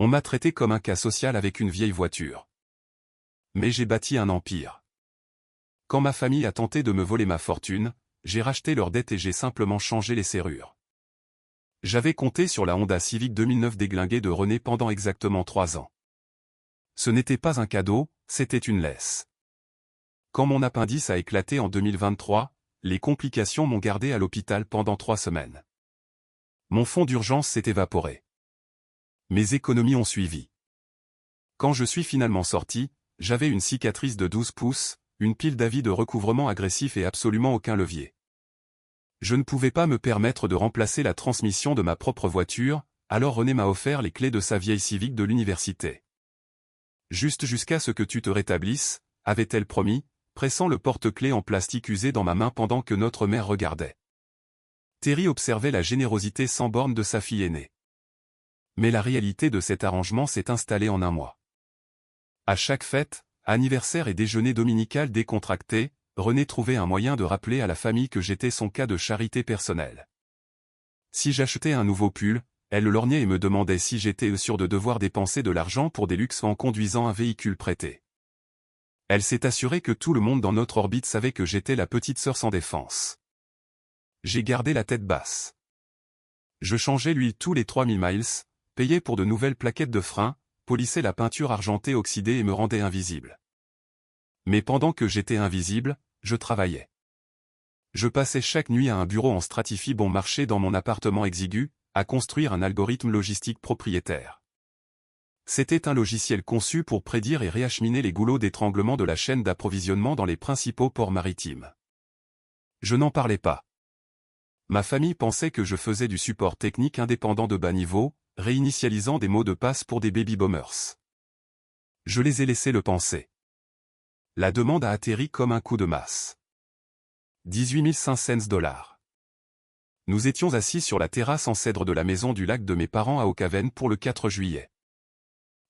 On m'a traité comme un cas social avec une vieille voiture. Mais j'ai bâti un empire. Quand ma famille a tenté de me voler ma fortune, j'ai racheté leurs dettes et j'ai simplement changé les serrures. J'avais compté sur la Honda Civic 2009 déglinguée de René pendant exactement 3 ans. Ce n'était pas un cadeau, c'était une laisse. Quand mon appendice a éclaté en 2023, les complications m'ont gardé à l'hôpital pendant 3 semaines. Mon fonds d'urgence s'est évaporé. Mes économies ont suivi. Quand je suis finalement sorti, j'avais une cicatrice de 12 pouces, une pile d'avis de recouvrement agressif et absolument aucun levier. Je ne pouvais pas me permettre de remplacer la transmission de ma propre voiture, alors René m'a offert les clés de sa vieille Civic de l'université. Juste jusqu'à ce que tu te rétablisses, avait-elle promis, pressant le porte-clés en plastique usé dans ma main pendant que notre mère regardait. Terry observait la générosité sans borne de sa fille aînée. Mais la réalité de cet arrangement s'est installée en un mois. À chaque fête, anniversaire et déjeuner dominical décontracté, René trouvait un moyen de rappeler à la famille que j'étais son cas de charité personnelle. Si j'achetais un nouveau pull, elle le lorgnait et me demandait si j'étais sûr de devoir dépenser de l'argent pour des luxes en conduisant un véhicule prêté. Elle s'est assurée que tout le monde dans notre orbite savait que j'étais la petite sœur sans défense. J'ai gardé la tête basse. Je changeais l'huile tous les 3000 miles, payais pour de nouvelles plaquettes de frein, polissais la peinture argentée oxydée et me rendais invisible. Mais pendant que j'étais invisible, je travaillais. Je passais chaque nuit à un bureau en stratifie bon marché dans mon appartement exigu, à construire un algorithme logistique propriétaire. C'était un logiciel conçu pour prédire et réacheminer les goulots d'étranglement de la chaîne d'approvisionnement dans les principaux ports maritimes. Je n'en parlais pas. Ma famille pensait que je faisais du support technique indépendant de bas niveau, réinitialisant des mots de passe pour des baby-boomers. Je les ai laissés le penser. La demande a atterri comme un coup de masse. 18 500 $. Nous étions assis sur la terrasse en cèdre de la maison du lac de mes parents à Oakhaven pour le 4 juillet.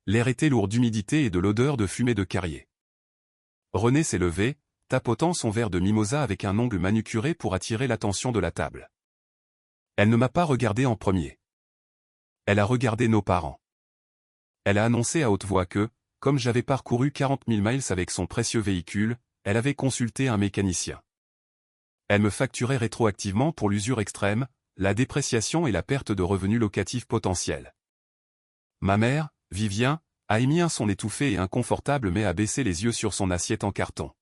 L'air était lourd d'humidité et de l'odeur de fumée de carrier. René s'est levé, tapotant son verre de mimosa avec un ongle manucuré pour attirer l'attention de la table. Elle ne m'a pas regardé en premier. Elle a regardé nos parents. Elle a annoncé à haute voix que, comme j'avais parcouru 40 000 miles avec son précieux véhicule, elle avait consulté un mécanicien. Elle me facturait rétroactivement pour l'usure extrême, la dépréciation et la perte de revenus locatifs potentiels. Ma mère, Vivien, a émis un son étouffé et inconfortable mais a baissé les yeux sur son assiette en carton.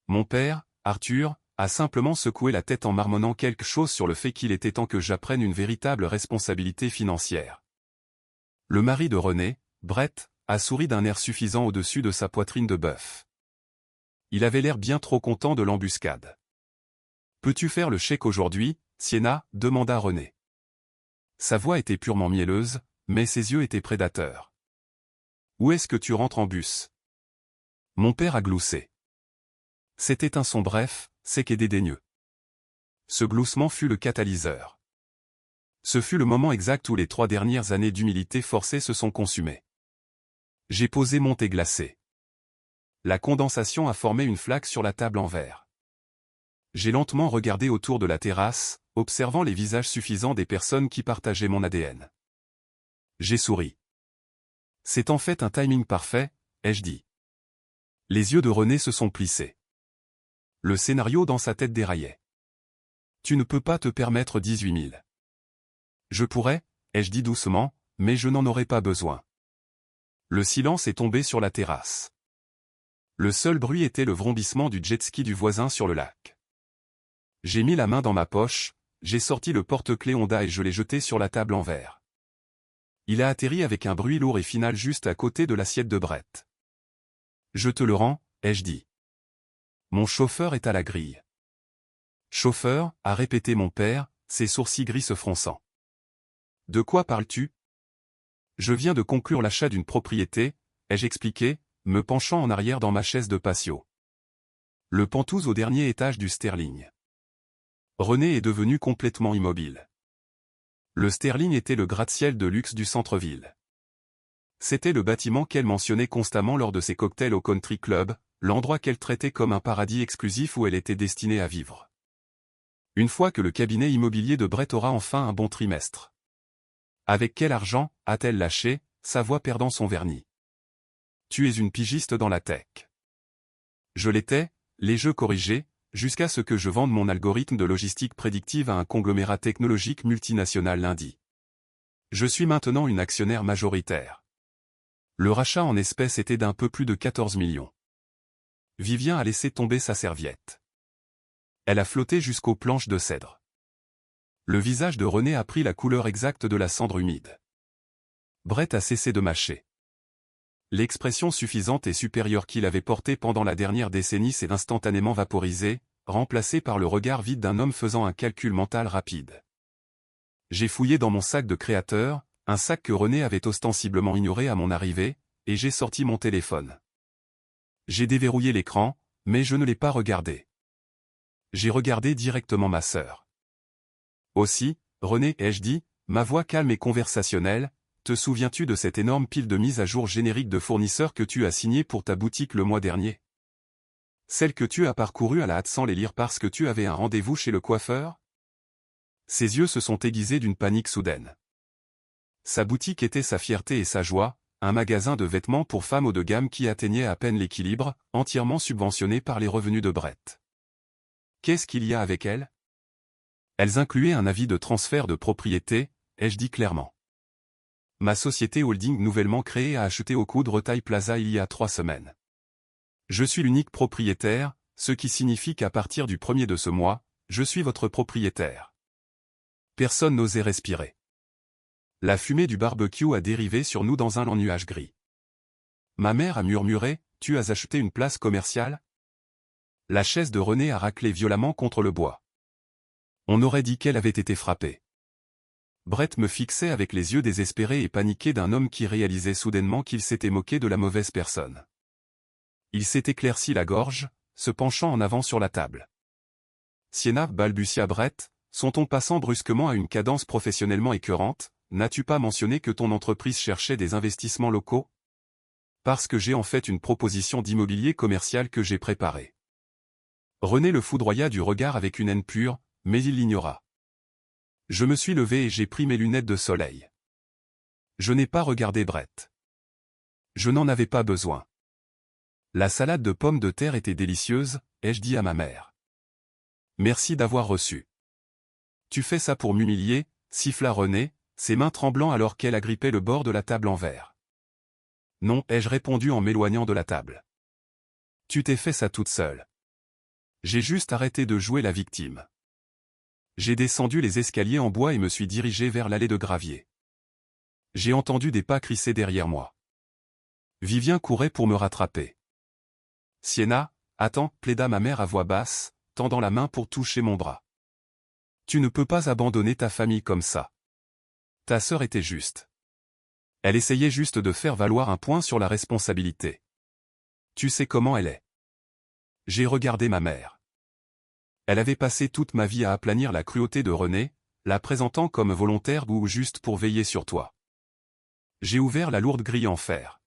Mon père, Arthur, a simplement secoué la tête en marmonnant quelque chose sur le fait qu'il était temps que j'apprenne une véritable responsabilité financière. Le mari de René, Brett, a souri d'un air suffisant au-dessus de sa poitrine de bœuf. Il avait l'air bien trop content de l'embuscade. « Peux-tu faire le chèque aujourd'hui, Sienna ?» demanda René. Sa voix était purement mielleuse, mais ses yeux étaient prédateurs. « Où est-ce que tu rentres en bus ?» Mon père a gloussé. C'était un son bref, sec et dédaigneux. Ce gloussement fut le catalyseur. Ce fut le moment exact où les 3 dernières années d'humilité forcée se sont consumées. J'ai posé mon thé glacé. La condensation a formé une flaque sur la table en verre. J'ai lentement regardé autour de la terrasse, observant les visages suffisants des personnes qui partageaient mon ADN. J'ai souri. C'est en fait un timing parfait, ai-je dit. Les yeux de René se sont plissés. Le scénario dans sa tête déraillait. Tu ne peux pas te permettre 18 000. Je pourrais, ai-je dit doucement, mais je n'en aurais pas besoin. Le silence est tombé sur la terrasse. Le seul bruit était le vrombissement du jet-ski du voisin sur le lac. J'ai mis la main dans ma poche, j'ai sorti le porte-clés Honda et je l'ai jeté sur la table en verre. Il a atterri avec un bruit lourd et final juste à côté de l'assiette de Brett. Je te le rends, ai-je dit. Mon chauffeur est à la grille. Chauffeur, a répété mon père, ses sourcils gris se fronçant. De quoi parles-tu? Je viens de conclure l'achat d'une propriété, ai-je expliqué, me penchant en arrière dans ma chaise de patio. Le Penthouse au dernier étage du Sterling. René est devenu complètement immobile. Le Sterling était le gratte-ciel de luxe du centre-ville. C'était le bâtiment qu'elle mentionnait constamment lors de ses cocktails au country club, l'endroit qu'elle traitait comme un paradis exclusif où elle était destinée à vivre. Une fois que le cabinet immobilier de Brett aura enfin un bon trimestre. Avec quel argent a-t-elle lâché sa voix perdant son vernis. Tu es une pigiste dans la tech. Je l'étais, les jeux corrigés, jusqu'à ce que je vende mon algorithme de logistique prédictive à un conglomérat technologique multinational lundi. Je suis maintenant une actionnaire majoritaire. Le rachat en espèces était d'un peu plus de 14 millions. Vivien a laissé tomber sa serviette. Elle a flotté jusqu'aux planches de cèdre. Le visage de René a pris la couleur exacte de la cendre humide. Brett a cessé de mâcher. L'expression suffisante et supérieure qu'il avait portée pendant la dernière décennie s'est instantanément vaporisée, remplacée par le regard vide d'un homme faisant un calcul mental rapide. J'ai fouillé dans mon sac de créateur, un sac que René avait ostensiblement ignoré à mon arrivée, et j'ai sorti mon téléphone. J'ai déverrouillé l'écran, mais je ne l'ai pas regardé. J'ai regardé directement ma sœur. Aussi, René, ai-je dit, ma voix calme et conversationnelle, te souviens-tu de cette énorme pile de mise à jour générique de fournisseurs que tu as signé pour ta boutique le mois dernier? Celle que tu as parcourue à la hâte sans les lire parce que tu avais un rendez-vous chez le coiffeur? Ses yeux se sont aiguisés d'une panique soudaine. Sa boutique était sa fierté et sa joie, un magasin de vêtements pour femmes haut de gamme qui atteignait à peine l'équilibre, entièrement subventionné par les revenus de Brett. Qu'est-ce qu'il y a avec elles? Elles incluaient un avis de transfert de propriété, ai-je dit clairement. Ma société holding nouvellement créée a acheté au Coudre Taille Plaza il y a 3 semaines. Je suis l'unique propriétaire, ce qui signifie qu'à partir du 1er de ce mois, je suis votre propriétaire. Personne n'osait respirer. La fumée du barbecue a dérivé sur nous dans un lent nuage gris. Ma mère a murmuré, « Tu as acheté une place commerciale ?» La chaise de René a raclé violemment contre le bois. On aurait dit qu'elle avait été frappée. Brett me fixait avec les yeux désespérés et paniqués d'un homme qui réalisait soudainement qu'il s'était moqué de la mauvaise personne. Il s'est éclairci la gorge, se penchant en avant sur la table. Sienna, balbutia Brett, son ton passant brusquement à une cadence professionnellement écœurante, n'as-tu pas mentionné que ton entreprise cherchait des investissements locaux? Parce que j'ai en fait une proposition d'immobilier commercial que j'ai préparée. René le foudroya du regard avec une haine pure, mais il l'ignora. Je me suis levé et j'ai pris mes lunettes de soleil. Je n'ai pas regardé Brett. Je n'en avais pas besoin. La salade de pommes de terre était délicieuse, ai-je dit à ma mère. Merci d'avoir reçu. Tu fais ça pour m'humilier, siffla René, ses mains tremblant alors qu'elle agrippait le bord de la table en verre. Non, ai-je répondu en m'éloignant de la table. Tu t'es fait ça toute seule. J'ai juste arrêté de jouer la victime. J'ai descendu les escaliers en bois et me suis dirigé vers l'allée de gravier. J'ai entendu des pas crisser derrière moi. Vivien courait pour me rattraper. Sienna, attends, plaida ma mère à voix basse, tendant la main pour toucher mon bras. Tu ne peux pas abandonner ta famille comme ça. Ta sœur était juste. Elle essayait juste de faire valoir un point sur la responsabilité. Tu sais comment elle est. J'ai regardé ma mère. Elle avait passé toute ma vie à aplanir la cruauté de René, la présentant comme volontaire ou juste pour veiller sur toi. J'ai ouvert la lourde grille en fer.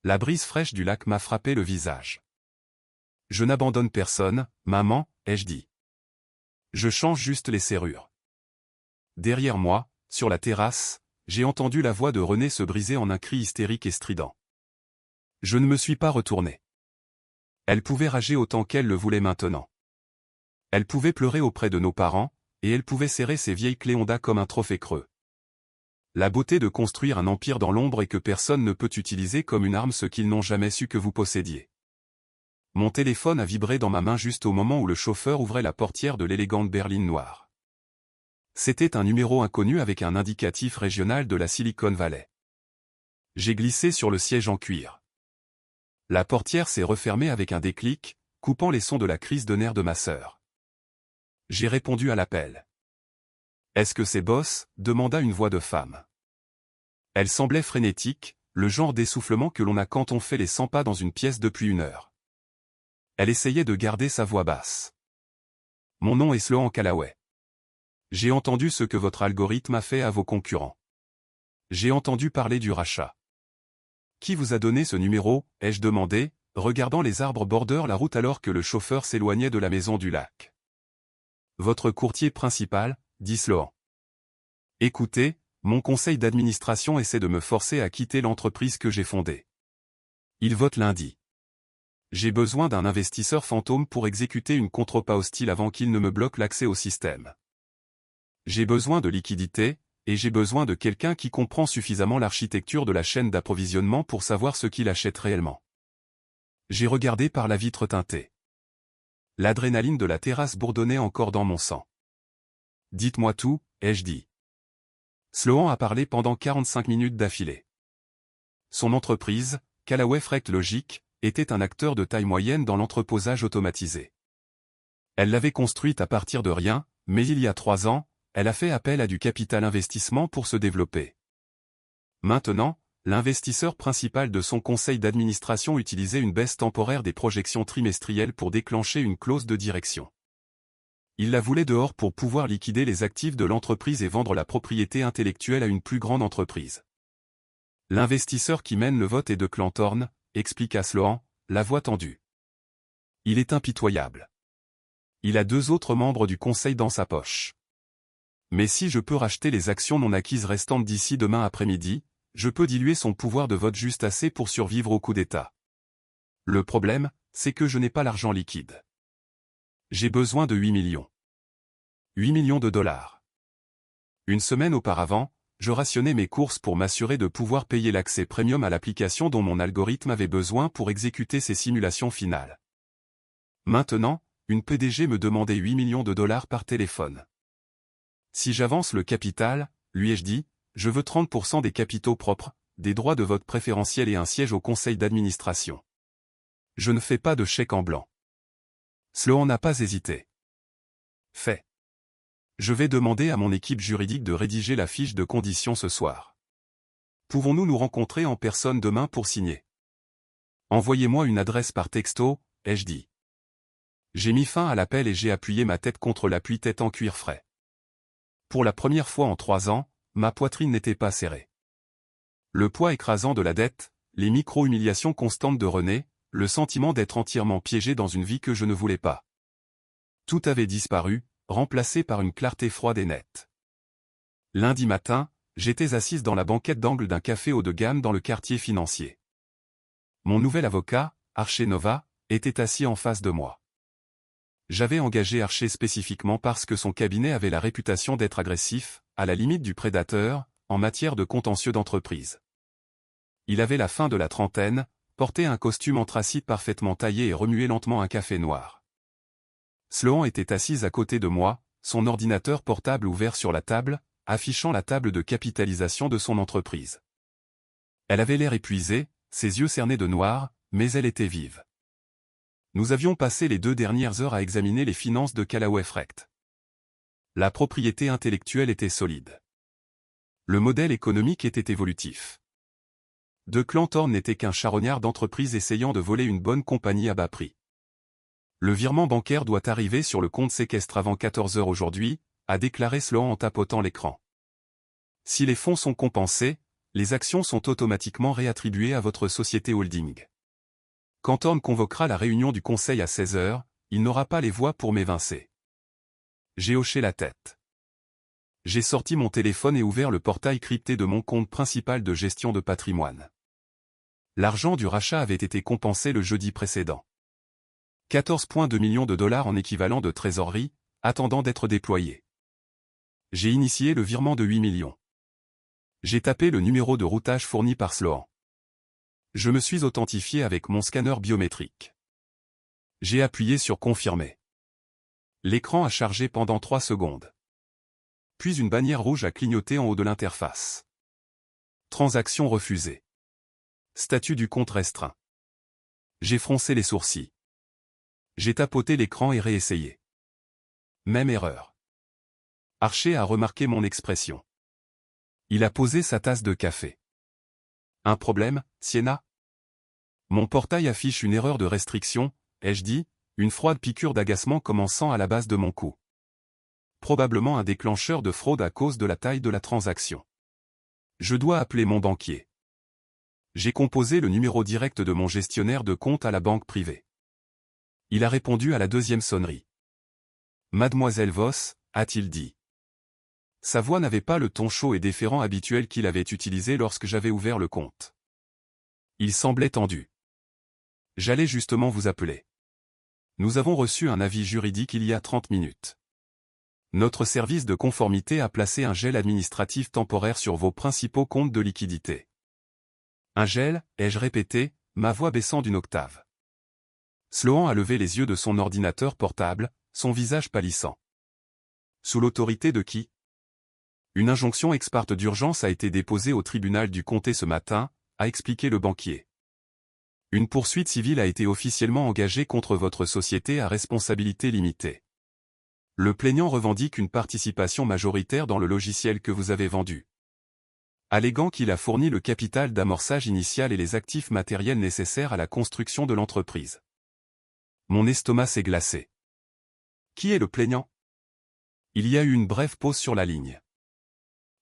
La brise fraîche du lac m'a frappé le visage. Je n'abandonne personne, maman, ai-je dit. Je change juste les serrures. Derrière moi, sur la terrasse, j'ai entendu la voix de René se briser en un cri hystérique et strident. Je ne me suis pas retourné. Elle pouvait rager autant qu'elle le voulait maintenant. Elle pouvait pleurer auprès de nos parents, et elle pouvait serrer ses vieilles Cléondas comme un trophée creux. La beauté de construire un empire dans l'ombre et que personne ne peut utiliser comme une arme ce qu'ils n'ont jamais su que vous possédiez. Mon téléphone a vibré dans ma main juste au moment où le chauffeur ouvrait la portière de l'élégante berline noire. C'était un numéro inconnu avec un indicatif régional de la Silicon Valley. J'ai glissé sur le siège en cuir. La portière s'est refermée avec un déclic, coupant les sons de la crise de nerfs de ma sœur. J'ai répondu à l'appel. « Est-ce que c'est Boss ?» demanda une voix de femme. Elle semblait frénétique, le genre d'essoufflement que l'on a quand on fait les 100 pas dans une pièce depuis 1 heure. Elle essayait de garder sa voix basse. « Mon nom est Sloan Callaway. J'ai entendu ce que votre algorithme a fait à vos concurrents. J'ai entendu parler du rachat. »« Qui vous a donné ce numéro ?» ai-je demandé, regardant les arbres bordant la route alors que le chauffeur s'éloignait de la maison du lac. « Votre courtier principal, dit Sloan. Écoutez, Mon conseil d'administration essaie de me forcer à quitter l'entreprise que j'ai fondée. Il vote lundi. J'ai besoin d'un investisseur fantôme pour exécuter une contre-pas hostile avant qu'il ne me bloque l'accès au système. J'ai besoin de liquidités, et j'ai besoin de quelqu'un qui comprend suffisamment l'architecture de la chaîne d'approvisionnement pour savoir ce qu'il achète réellement. J'ai regardé par la vitre teintée. L'adrénaline de la terrasse bourdonnait encore dans mon sang. Dites-moi tout, ai-je dit. Sloan a parlé pendant 45 minutes d'affilée. Son entreprise, Callaway Freight Logic, était un acteur de taille moyenne dans l'entreposage automatisé. Elle l'avait construite à partir de rien, mais il y a 3 ans, elle a fait appel à du capital investissement pour se développer. Maintenant, l'investisseur principal de son conseil d'administration utilisait une baisse temporaire des projections trimestrielles pour déclencher une clause de direction. Il la voulait dehors pour pouvoir liquider les actifs de l'entreprise et vendre la propriété intellectuelle à une plus grande entreprise. L'investisseur qui mène le vote est de Clanthorne, expliqua Sloan, la voix tendue. Il est impitoyable. Il a 2 autres membres du conseil dans sa poche. Mais si je peux racheter les actions non acquises restantes d'ici demain après-midi, je peux diluer son pouvoir de vote juste assez pour survivre au coup d'État. Le problème, c'est que je n'ai pas l'argent liquide. J'ai besoin de 8 millions. 8 millions de dollars. Une semaine auparavant, je rationnais mes courses pour m'assurer de pouvoir payer l'accès premium à l'application dont mon algorithme avait besoin pour exécuter ses simulations finales. Maintenant, une PDG me demandait 8 millions de dollars par téléphone. Si j'avance le capital, lui ai-je dit, je veux 30% des capitaux propres, des droits de vote préférentiels et un siège au conseil d'administration. Je ne fais pas de chèque en blanc. Sloan n'a pas hésité. Fait. Je vais demander à mon équipe juridique de rédiger la fiche de conditions ce soir. Pouvons-nous nous rencontrer en personne demain pour signer? Envoyez-moi une adresse par texto, ai-je dit. J'ai mis fin à l'appel et j'ai appuyé ma tête contre l'appui-tête en cuir frais. Pour la première fois en 3 ans, ma poitrine n'était pas serrée. Le poids écrasant de la dette, les micro-humiliations constantes de René, le sentiment d'être entièrement piégé dans une vie que je ne voulais pas. Tout avait disparu, remplacé par une clarté froide et nette. Lundi matin, j'étais assise dans la banquette d'angle d'un café haut de gamme dans le quartier financier. Mon nouvel avocat, Archer Nova, était assis en face de moi. J'avais engagé Archer spécifiquement parce que son cabinet avait la réputation d'être agressif, à la limite du prédateur, en matière de contentieux d'entreprise. Il avait la fin de la trentaine, portait un costume anthracite parfaitement taillé et remuait lentement un café noir. Sloan était assise à côté de moi, son ordinateur portable ouvert sur la table, affichant la table de capitalisation de son entreprise. Elle avait l'air épuisée, ses yeux cernés de noir, mais elle était vive. Nous avions passé les 2 dernières heures à examiner les finances de Callaway Freight. La propriété intellectuelle était solide. Le modèle économique était évolutif. De Clanthorne n'était qu'un charognard d'entreprise essayant de voler une bonne compagnie à bas prix. Le virement bancaire doit arriver sur le compte séquestre avant 14 heures aujourd'hui, a déclaré Sloan en tapotant l'écran. Si les fonds sont compensés, les actions sont automatiquement réattribuées à votre société holding. Quand Thorne convoquera la réunion du conseil à 16 heures, il n'aura pas les voix pour m'évincer. J'ai hoché la tête. J'ai sorti mon téléphone et ouvert le portail crypté de mon compte principal de gestion de patrimoine. L'argent du rachat avait été compensé le jeudi précédent. 14,2 millions de dollars en équivalent de trésorerie, attendant d'être déployés. J'ai initié le virement de 8 millions. J'ai tapé le numéro de routage fourni par Sloan. Je me suis authentifié avec mon scanner biométrique. J'ai appuyé sur Confirmer. L'écran a chargé pendant 3 secondes. Puis une bannière rouge a clignoté en haut de l'interface. Transaction refusée. Statut du compte restreint. J'ai froncé les sourcils. J'ai tapoté l'écran et réessayé. Même erreur. Archer a remarqué mon expression. Il a posé sa tasse de café. Un problème, Sienna? Mon portail affiche une erreur de restriction, ai-je dit, une froide piqûre d'agacement commençant à la base de mon cou. Probablement un déclencheur de fraude à cause de la taille de la transaction. Je dois appeler mon banquier. J'ai composé le numéro direct de mon gestionnaire de compte à la banque privée. Il a répondu à la 2e sonnerie. Mademoiselle Voss, a-t-il dit. Sa voix n'avait pas le ton chaud et déférent habituel qu'il avait utilisé lorsque j'avais ouvert le compte. Il semblait tendu. J'allais justement vous appeler. Nous avons reçu un avis juridique il y a 30 minutes. Notre service de conformité a placé un gel administratif temporaire sur vos principaux comptes de liquidité. Un gel, ai-je répété, ma voix baissant d'une octave. Sloan a levé les yeux de son ordinateur portable, son visage pâlissant. Sous l'autorité de qui? Une injonction ex parte d'urgence a été déposée au tribunal du comté ce matin, a expliqué le banquier. Une poursuite civile a été officiellement engagée contre votre société à responsabilité limitée. Le plaignant revendique une participation majoritaire dans le logiciel que vous avez vendu, alléguant qu'il a fourni le capital d'amorçage initial et les actifs matériels nécessaires à la construction de l'entreprise. Mon estomac s'est glacé. Qui est le plaignant? Il y a eu une brève pause sur la ligne.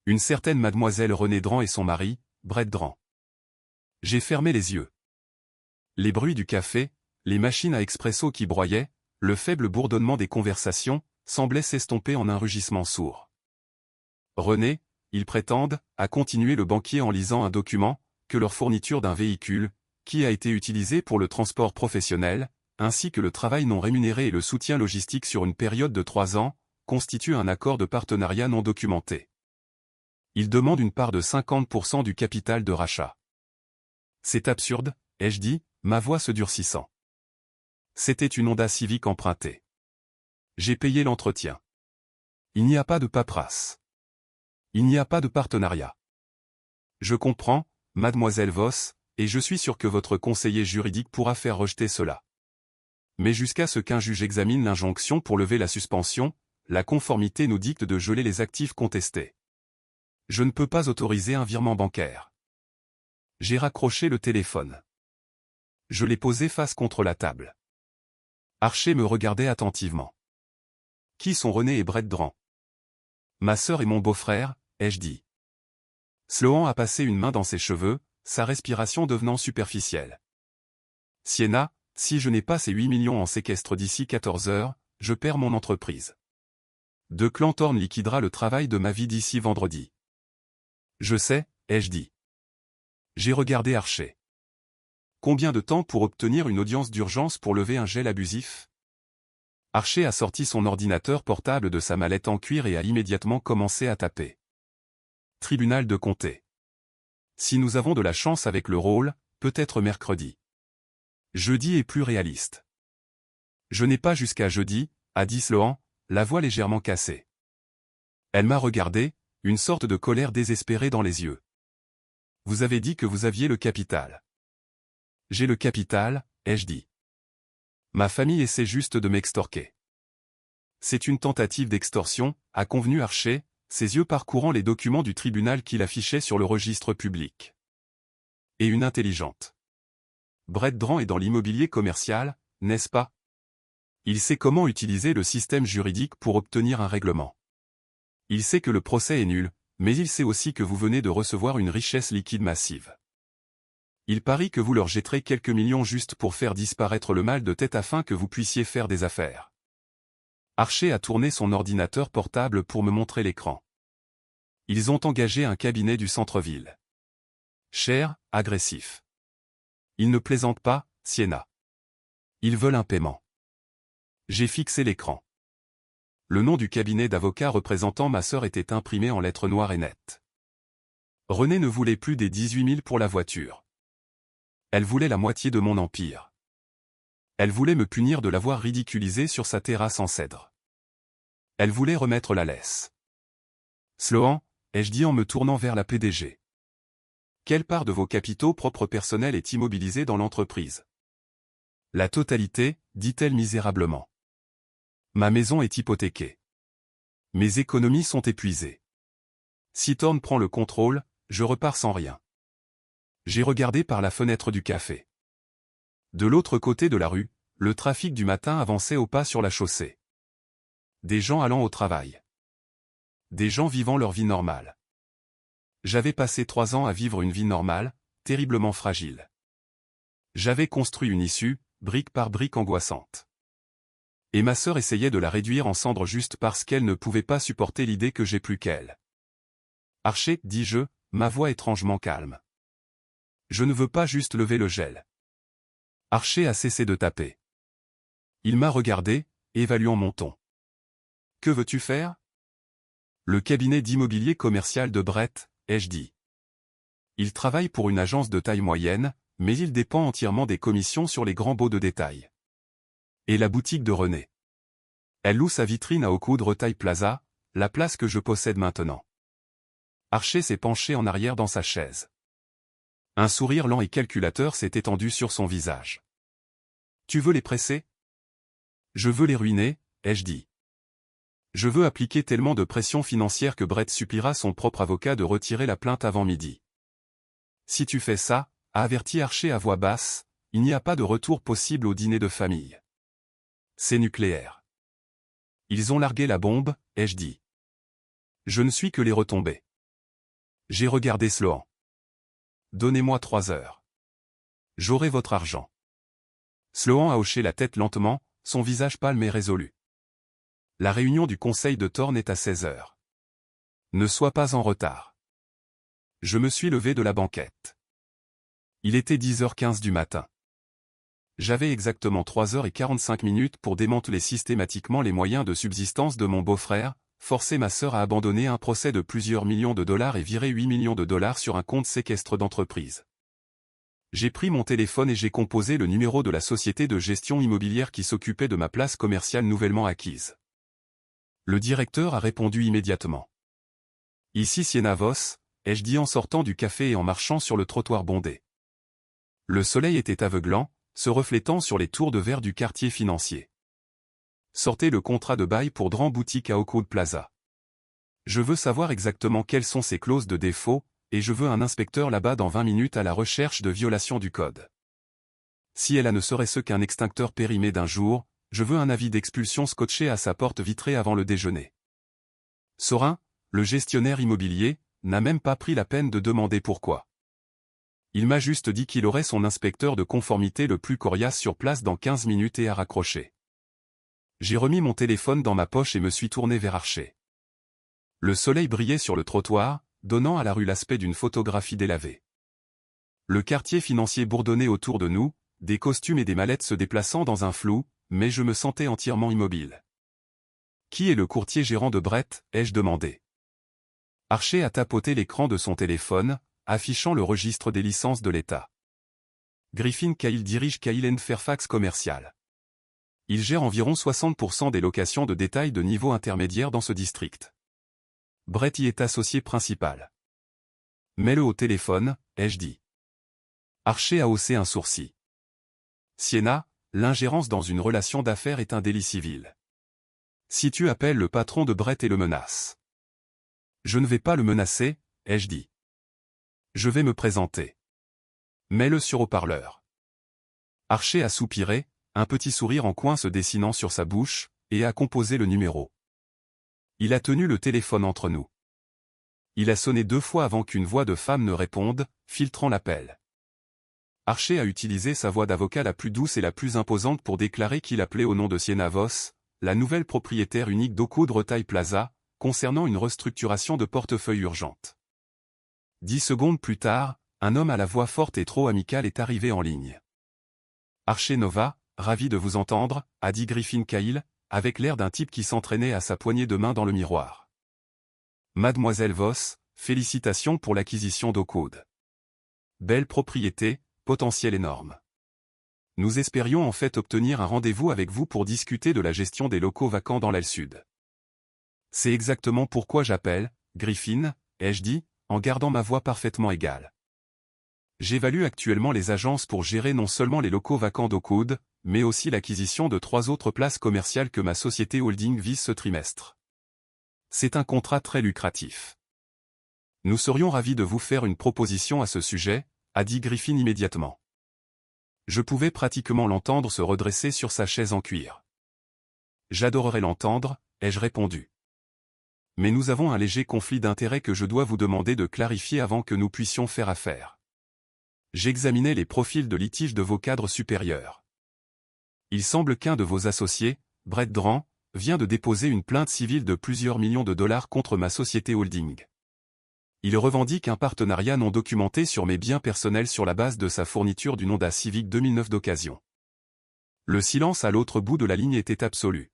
Une certaine mademoiselle Renée Dran et son mari, Brett Dran. J'ai fermé les yeux. Les bruits du café, les machines à expresso qui broyaient, le faible bourdonnement des conversations, semblaient s'estomper en un rugissement sourd. René, ils prétendent, a continué le banquier en lisant un document, que leur fourniture d'un véhicule, qui a été utilisé pour le transport professionnel, ainsi que le travail non rémunéré et le soutien logistique sur une période de 3 ans, constituent un accord de partenariat non documenté. Ils demandent une part de 50% du capital de rachat. C'est absurde, ai-je dit, ma voix se durcissant. C'était une Honda Civic empruntée. J'ai payé l'entretien. Il n'y a pas de paperasse. Il n'y a pas de partenariat. Je comprends, mademoiselle Voss, et je suis sûr que votre conseiller juridique pourra faire rejeter cela. Mais jusqu'à ce qu'un juge examine l'injonction pour lever la suspension, la conformité nous dicte de geler les actifs contestés. Je ne peux pas autoriser un virement bancaire. J'ai raccroché le téléphone. Je l'ai posé face contre la table. Archer me regardait attentivement. Qui sont René et Brett Dran? Ma sœur et mon beau-frère, ai-je dit. Sloan a passé une main dans ses cheveux, sa respiration devenant superficielle. Sienna, si je n'ai pas ces 8 millions en séquestre d'ici 14 heures, je perds mon entreprise. De Clanthorne liquidera le travail de ma vie d'ici vendredi. Je sais, ai-je dit. J'ai regardé Archer. Combien de temps pour obtenir une audience d'urgence pour lever un gel abusif? Archer a sorti son ordinateur portable de sa mallette en cuir et a immédiatement commencé à taper. Tribunal de comté. Si nous avons de la chance avec le rôle, peut-être mercredi. Jeudi est plus réaliste. Je n'ai pas jusqu'à jeudi, a dit Sloan, la voix légèrement cassée. Elle m'a regardé, une sorte de colère désespérée dans les yeux. Vous avez dit que vous aviez le capital. J'ai le capital, ai-je dit. Ma famille essaie juste de m'extorquer. C'est une tentative d'extorsion, a convenu Archer, ses yeux parcourant les documents du tribunal qu'il affichait sur le registre public. Et une intelligente. Brett Dran est dans l'immobilier commercial, n'est-ce pas? Il sait comment utiliser le système juridique pour obtenir un règlement. Il sait que le procès est nul, mais il sait aussi que vous venez de recevoir une richesse liquide massive. Il parie que vous leur jetterez quelques millions juste pour faire disparaître le mal de tête afin que vous puissiez faire des affaires. Archer a tourné son ordinateur portable pour me montrer l'écran. Ils ont engagé un cabinet du centre-ville. Cher, agressif. Ils ne plaisantent pas, Sienna. Ils veulent un paiement. J'ai fixé l'écran. Le nom du cabinet d'avocats représentant ma sœur était imprimé en lettres noires et nettes. René ne voulait plus des 18 000 pour la voiture. Elle voulait la moitié de mon empire. Elle voulait me punir de l'avoir ridiculisée sur sa terrasse en cèdre. Elle voulait remettre la laisse. Sloan, ai-je dit en me tournant vers la PDG. Quelle part de vos capitaux propres personnels est immobilisée dans l'entreprise? La totalité, dit-elle misérablement. Ma maison est hypothéquée. Mes économies sont épuisées. Si Thorne prend le contrôle, je repars sans rien. J'ai regardé par la fenêtre du café. De l'autre côté de la rue, le trafic du matin avançait au pas sur la chaussée. Des gens allant au travail. Des gens vivant leur vie normale. J'avais passé 3 ans à vivre une vie normale, terriblement fragile. J'avais construit une issue, brique par brique angoissante. Et ma sœur essayait de la réduire en cendres juste parce qu'elle ne pouvait pas supporter l'idée que j'ai plus qu'elle. Archer, dis-je, ma voix étrangement calme. Je ne veux pas juste lever le gel. Archer a cessé de taper. Il m'a regardé, évaluant mon ton. Que veux-tu faire? Le cabinet d'immobilier commercial de Brett, ai-je dit. Il travaille pour une agence de taille moyenne, mais il dépend entièrement des commissions sur les grands baux de détail. Et la boutique de René. Elle loue sa vitrine à Oakwood Retail Plaza, la place que je possède maintenant. Archer s'est penché en arrière dans sa chaise. Un sourire lent et calculateur s'est étendu sur son visage. Tu veux les presser? Je veux les ruiner, ai-je dit. Je veux appliquer tellement de pression financière que Brett suppliera son propre avocat de retirer la plainte avant midi. Si tu fais ça, a averti Archer à voix basse, il n'y a pas de retour possible au dîner de famille. C'est nucléaire. Ils ont largué la bombe, ai-je dit. Je ne suis que les retombées. J'ai regardé Sloan. Donnez-moi 3 heures. J'aurai votre argent. Sloan a hoché la tête lentement, son visage pâle mais résolu. La réunion du conseil de Thorne est à 16 heures. Ne sois pas en retard. Je me suis levé de la banquette. Il était 10h15 du matin. J'avais exactement 3h45 pour démanteler systématiquement les moyens de subsistance de mon beau-frère, forcer ma sœur à abandonner un procès de plusieurs millions de dollars et virer 8 millions de dollars sur un compte séquestre d'entreprise. J'ai pris mon téléphone et j'ai composé le numéro de la société de gestion immobilière qui s'occupait de ma place commerciale nouvellement acquise. Le directeur a répondu immédiatement. Ici Sienna Voss, ai-je dit en sortant du café et en marchant sur le trottoir bondé. Le soleil était aveuglant, se reflétant sur les tours de verre du quartier financier. Sortez le contrat de bail pour Dran Boutique à Oakwood Plaza. Je veux savoir exactement quelles sont ces clauses de défaut, et je veux un inspecteur là-bas dans 20 minutes à la recherche de violation du code. Si elle a ne serait-ce qu'un extincteur périmé d'un jour, je veux un avis d'expulsion scotché à sa porte vitrée avant le déjeuner. Sorin, le gestionnaire immobilier, n'a même pas pris la peine de demander pourquoi. Il m'a juste dit qu'il aurait son inspecteur de conformité le plus coriace sur place dans 15 minutes et a raccroché. J'ai remis mon téléphone dans ma poche et me suis tourné vers Archer. Le soleil brillait sur le trottoir, donnant à la rue l'aspect d'une photographie délavée. Le quartier financier bourdonnait autour de nous, des costumes et des mallettes se déplaçant dans un flou, mais je me sentais entièrement immobile. Qui est le courtier gérant de Brett, ai-je demandé. Archer a tapoté l'écran de son téléphone, affichant le registre des licences de l'État. Griffin Cahill dirige Cahill & Fairfax Commercial. Il gère environ 60% des locations de détail de niveau intermédiaire dans ce district. Brett y est associé principal. Mets-le au téléphone, ai-je dit. Archer a haussé un sourcil. Sienna, l'ingérence dans une relation d'affaires est un délit civil. Si tu appelles le patron de Brett et le menaces. Je ne vais pas le menacer, ai-je dit. Je vais me présenter. Mets-le sur haut-parleur. Archer a soupiré, un petit sourire en coin se dessinant sur sa bouche, et a composé le numéro. Il a tenu le téléphone entre nous. Il a sonné 2 fois avant qu'une voix de femme ne réponde, filtrant l'appel. Archer a utilisé sa voix d'avocat la plus douce et la plus imposante pour déclarer qu'il appelait au nom de Sienna Voss, la nouvelle propriétaire unique d'Oakwood Retail Plaza, concernant une restructuration de portefeuille urgente. 10 secondes plus tard, un homme à la voix forte et trop amicale est arrivé en ligne. Archer Nova, ravi de vous entendre, a dit Griffin Cahill, avec l'air d'un type qui s'entraînait à sa poignée de main dans le miroir. Mademoiselle Voss, félicitations pour l'acquisition d'Oakwood. Belle propriété, potentiel énorme. Nous espérions en fait obtenir un rendez-vous avec vous pour discuter de la gestion des locaux vacants dans l'aile sud. C'est exactement pourquoi j'appelle, Griffin, ai-je dit, en gardant ma voix parfaitement égale. J'évalue actuellement les agences pour gérer non seulement les locaux vacants d'Oakwood, mais aussi l'acquisition de 3 autres places commerciales que ma société holding vise ce trimestre. C'est un contrat très lucratif. Nous serions ravis de vous faire une proposition à ce sujet, a dit Griffin immédiatement. Je pouvais pratiquement l'entendre se redresser sur sa chaise en cuir. J'adorerais l'entendre, ai-je répondu. Mais nous avons un léger conflit d'intérêts que je dois vous demander de clarifier avant que nous puissions faire affaire. J'examinais les profils de litige de vos cadres supérieurs. Il semble qu'un de vos associés, Brett Dran, vient de déposer une plainte civile de plusieurs millions de dollars contre ma société holding. Il revendique un partenariat non documenté sur mes biens personnels sur la base de sa fourniture d'une Honda Civic 2009 d'occasion. Le silence à l'autre bout de la ligne était absolu.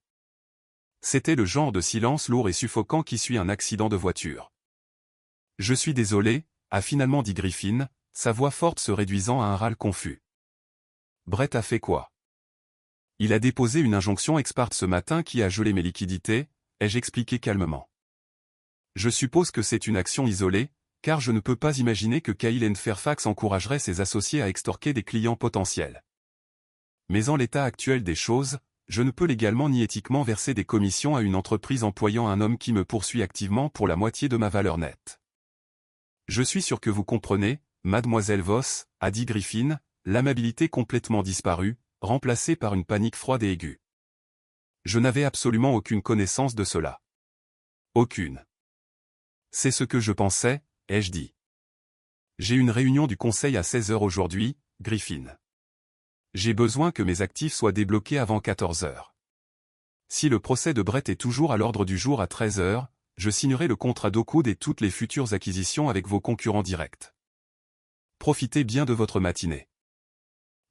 C'était le genre de silence lourd et suffocant qui suit un accident de voiture. « Je suis désolé », a finalement dit Griffin, sa voix forte se réduisant à un râle confus. Brett a fait quoi? Il a déposé une injonction ex parte ce matin qui a gelé mes liquidités, ai-je expliqué calmement. Je suppose que c'est une action isolée, car je ne peux pas imaginer que Kyle Fairfax encouragerait ses associés à extorquer des clients potentiels. Mais en l'état actuel des choses, je ne peux légalement ni éthiquement verser des commissions à une entreprise employant un homme qui me poursuit activement pour la moitié de ma valeur nette. Je suis sûr que vous comprenez, mademoiselle Voss, a dit Griffin, l'amabilité complètement disparue, remplacée par une panique froide et aiguë. Je n'avais absolument aucune connaissance de cela. Aucune. C'est ce que je pensais, ai-je dit. J'ai une réunion du conseil à 16 heures aujourd'hui, Griffin. J'ai besoin que mes actifs soient débloqués avant 14 heures. Si le procès de Brett est toujours à l'ordre du jour à 13 heures, je signerai le contrat d'Oakwood et toutes les futures acquisitions avec vos concurrents directs. Profitez bien de votre matinée.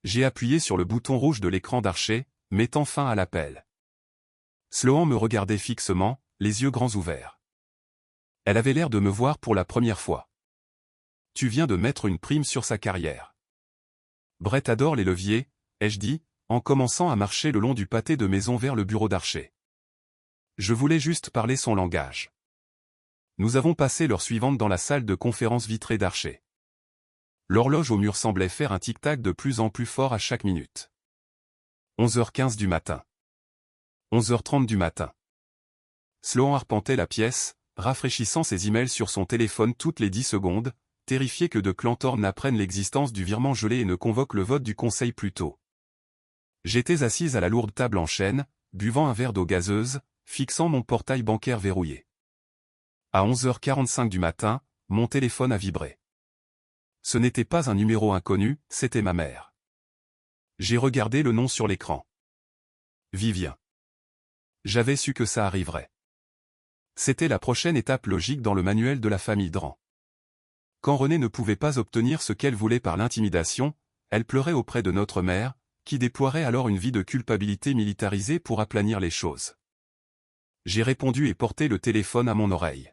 J'ai appuyé sur le bouton rouge de l'écran d'Archer, mettant fin à l'appel. Sloan me regardait fixement, les yeux grands ouverts. Elle avait l'air de me voir pour la première fois. Tu viens de mettre une prime sur sa carrière. Brett adore les leviers, ai-je dit, en commençant à marcher le long du pâté de maison vers le bureau d'Archer. Je voulais juste parler son langage. Nous avons passé l'heure suivante dans la salle de conférence vitrée d'Archer. L'horloge au mur semblait faire un tic-tac de plus en plus fort à chaque minute. 11h15 du matin. 11h30 du matin. Sloan arpentait la pièce, rafraîchissant ses emails sur son téléphone toutes les 10 secondes, terrifié que de Clanthorne apprenne l'existence du virement gelé et ne convoque le vote du conseil plus tôt. J'étais assise à la lourde table en chêne, buvant un verre d'eau gazeuse, fixant mon portail bancaire verrouillé. À 11h45 du matin, mon téléphone a vibré. Ce n'était pas un numéro inconnu, c'était ma mère. J'ai regardé le nom sur l'écran. Vivien. J'avais su que ça arriverait. C'était la prochaine étape logique dans le manuel de la famille Dran. Quand Renée ne pouvait pas obtenir ce qu'elle voulait par l'intimidation, elle pleurait auprès de notre mère, qui déploierait alors une vie de culpabilité militarisée pour aplanir les choses. J'ai répondu et porté le téléphone à mon oreille.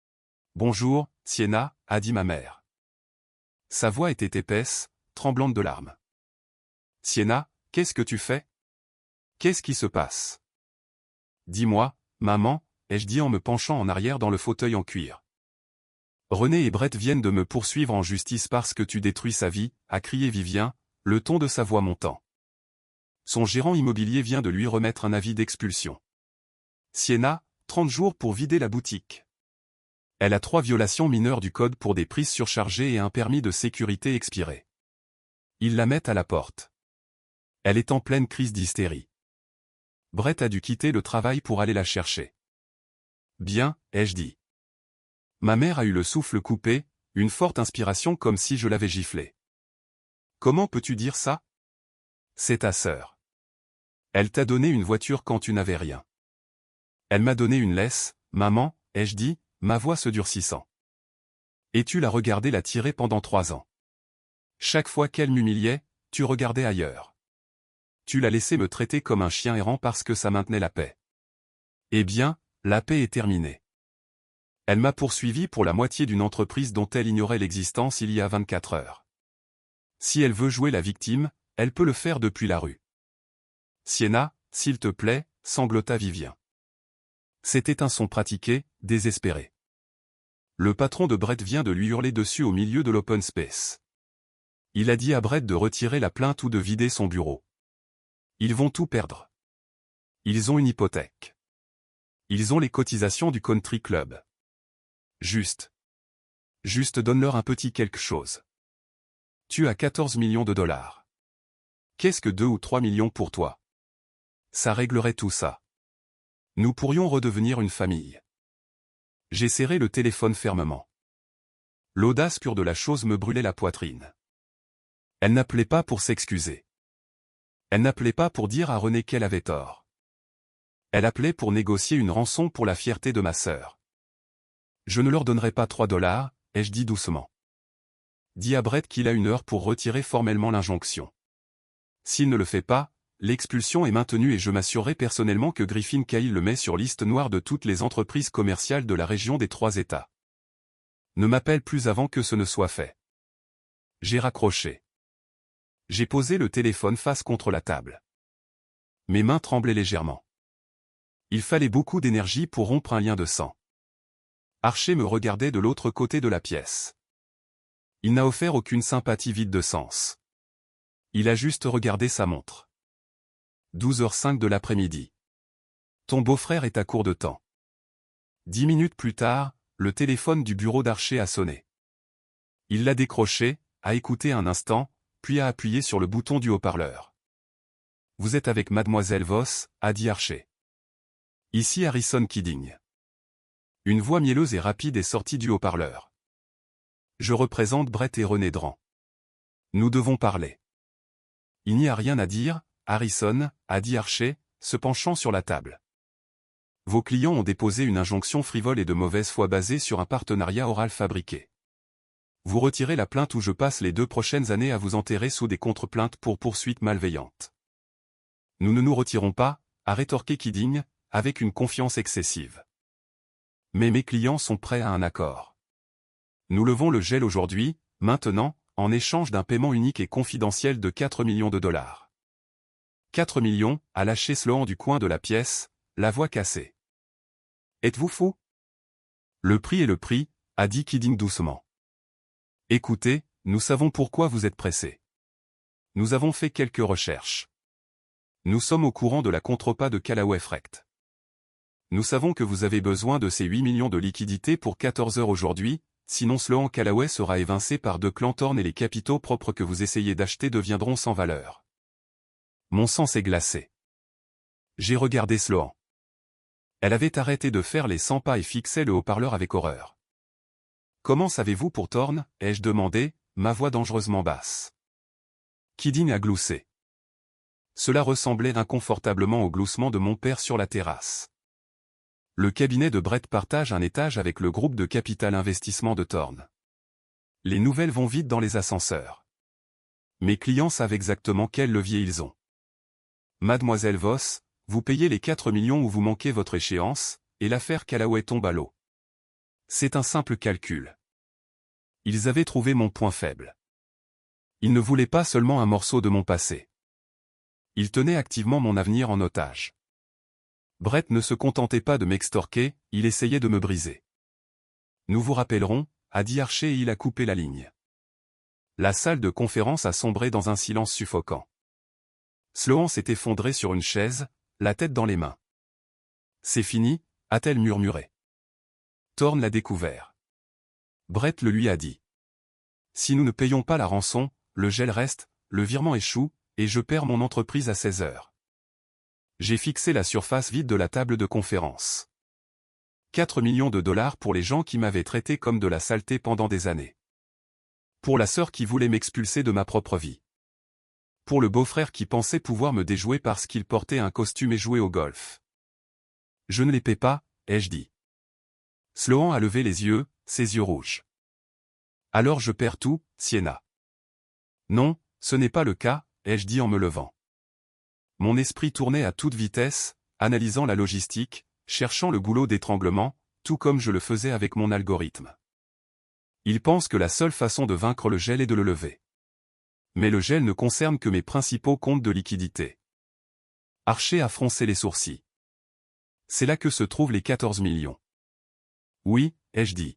« Bonjour, Sienna » a dit ma mère. Sa voix était épaisse, tremblante de larmes. « Sienna, qu'est-ce que tu fais? Qu'est-ce qui se passe? Dis-moi, maman, ai-je dit en me penchant en arrière dans le fauteuil en cuir. Renée et Brett viennent de me poursuivre en justice parce que tu détruis sa vie, a crié Vivien, le ton de sa voix montant. Son gérant immobilier vient de lui remettre un avis d'expulsion. Sienna, 30 jours pour vider la boutique. Elle a 3 violations mineures du code pour des prises surchargées et un permis de sécurité expiré. Ils la mettent à la porte. Elle est en pleine crise d'hystérie. Brett a dû quitter le travail pour aller la chercher. Bien, ai-je dit. Ma mère a eu le souffle coupé, une forte inspiration comme si je l'avais giflée. Comment peux-tu dire ça? C'est ta sœur. Elle t'a donné une voiture quand tu n'avais rien. Elle m'a donné une laisse, maman, ai-je dit, ma voix se durcissant. Et tu l'as regardée la tirer pendant 3 ans. Chaque fois qu'elle m'humiliait, tu regardais ailleurs. Tu l'as laissé me traiter comme un chien errant parce que ça maintenait la paix. Eh bien, la paix est terminée. Elle m'a poursuivi pour la moitié d'une entreprise dont elle ignorait l'existence il y a 24 heures. Si elle veut jouer la victime, elle peut le faire depuis la rue. Sienna, s'il te plaît, sanglota Vivien. C'était un son pratiqué, désespéré. Le patron de Brett vient de lui hurler dessus au milieu de l'open space. Il a dit à Brett de retirer la plainte ou de vider son bureau. Ils vont tout perdre. Ils ont une hypothèque. Ils ont les cotisations du country club. Juste donne-leur un petit quelque chose. Tu as 14 millions de dollars. Qu'est-ce que 2 ou 3 millions pour toi? Ça réglerait tout ça. Nous pourrions redevenir une famille. J'ai serré le téléphone fermement. L'audace pure de la chose me brûlait la poitrine. Elle n'appelait pas pour s'excuser. Elle n'appelait pas pour dire à Renée qu'elle avait tort. Elle appelait pour négocier une rançon pour la fierté de ma sœur. Je ne leur donnerai pas 3 $, ai-je dit doucement. Dis à Brett qu'il a 1 heure pour retirer formellement l'injonction. S'il ne le fait pas, l'expulsion est maintenue et je m'assurerai personnellement que Griffin Cahill le met sur liste noire de toutes les entreprises commerciales de la région des 3 États. Ne m'appelle plus avant que ce ne soit fait. J'ai raccroché. J'ai posé le téléphone face contre la table. Mes mains tremblaient légèrement. Il fallait beaucoup d'énergie pour rompre un lien de sang. Archer me regardait de l'autre côté de la pièce. Il n'a offert aucune sympathie vide de sens. Il a juste regardé sa montre. 12h05 de l'après-midi. Ton beau-frère est à court de temps. 10 minutes plus tard, le téléphone du bureau d'Archer a sonné. Il l'a décroché, a écouté un instant, puis a appuyé sur le bouton du haut-parleur. Vous êtes avec Mademoiselle Voss, a dit Archer. Ici Harrison Kidding. Une voix mielleuse et rapide est sortie du haut-parleur. Je représente Brett et René Dran. Nous devons parler. Il n'y a rien à dire, Harrison, a dit Archer, se penchant sur la table. Vos clients ont déposé une injonction frivole et de mauvaise foi basée sur un partenariat oral fabriqué. Vous retirez la plainte ou je passe les 2 prochaines années à vous enterrer sous des contre-plaintes pour poursuites malveillantes. Nous ne nous retirons pas, a rétorqué Kidding, avec une confiance excessive. Mais mes clients sont prêts à un accord. Nous levons le gel aujourd'hui, maintenant, en échange d'un paiement unique et confidentiel de 4 millions de $. 4 millions, a lâché Sloan du coin de la pièce, la voix cassée. Êtes-vous fou? Le prix est le prix, a dit Kidding doucement. Écoutez, nous savons pourquoi vous êtes pressé. Nous avons fait quelques recherches. Nous sommes au courant de la contrepas de Callaway Frecht. Nous savons que vous avez besoin de ces 8 millions de liquidités pour 14 heures aujourd'hui, sinon Sloan Callaway sera évincé par de Clanthorne et les capitaux propres que vous essayez d'acheter deviendront sans valeur. Mon sang s'est glacé. J'ai regardé Sloan. Elle avait arrêté de faire les 100 pas et fixait le haut-parleur avec horreur. Comment savez-vous pour Thorne, ai-je demandé, ma voix dangereusement basse. Kidding a gloussé. Cela ressemblait inconfortablement au gloussement de mon père sur la terrasse. Le cabinet de Brett partage un étage avec le groupe de capital investissement de Thorne. Les nouvelles vont vite dans les ascenseurs. Mes clients savent exactement quel levier ils ont. Mademoiselle Voss, vous payez les 4 millions ou vous manquez votre échéance, et l'affaire Callaway tombe à l'eau. C'est un simple calcul. Ils avaient trouvé mon point faible. Ils ne voulaient pas seulement un morceau de mon passé. Ils tenaient activement mon avenir en otage. Brett ne se contentait pas de m'extorquer, il essayait de me briser. Nous vous rappellerons, a dit Archer et il a coupé la ligne. La salle de conférence a sombré dans un silence suffocant. Sloan s'est effondré sur une chaise, la tête dans les mains. C'est fini, a-t-elle murmuré. Thorne l'a découvert. Brett le lui a dit. Si nous ne payons pas la rançon, le gel reste, le virement échoue, et je perds mon entreprise à 16 heures. J'ai fixé la surface vide de la table de conférence. 4 millions de $ pour les gens qui m'avaient traité comme de la saleté pendant des années. Pour la sœur qui voulait m'expulser de ma propre vie. Pour le beau-frère qui pensait pouvoir me déjouer parce qu'il portait un costume et jouait au golf. Je ne les paie pas, ai-je dit. Sloan a levé les yeux, ses yeux rouges. Alors je perds tout, Sienna. Non, ce n'est pas le cas, ai-je dit en me levant. Mon esprit tournait à toute vitesse, analysant la logistique, cherchant le goulot d'étranglement, tout comme je le faisais avec mon algorithme. Il pense que la seule façon de vaincre le gel est de le lever. Mais le gel ne concerne que mes principaux comptes de liquidité. Archer a froncé les sourcils. C'est là que se trouvent les 14 millions. Oui, ai-je dit.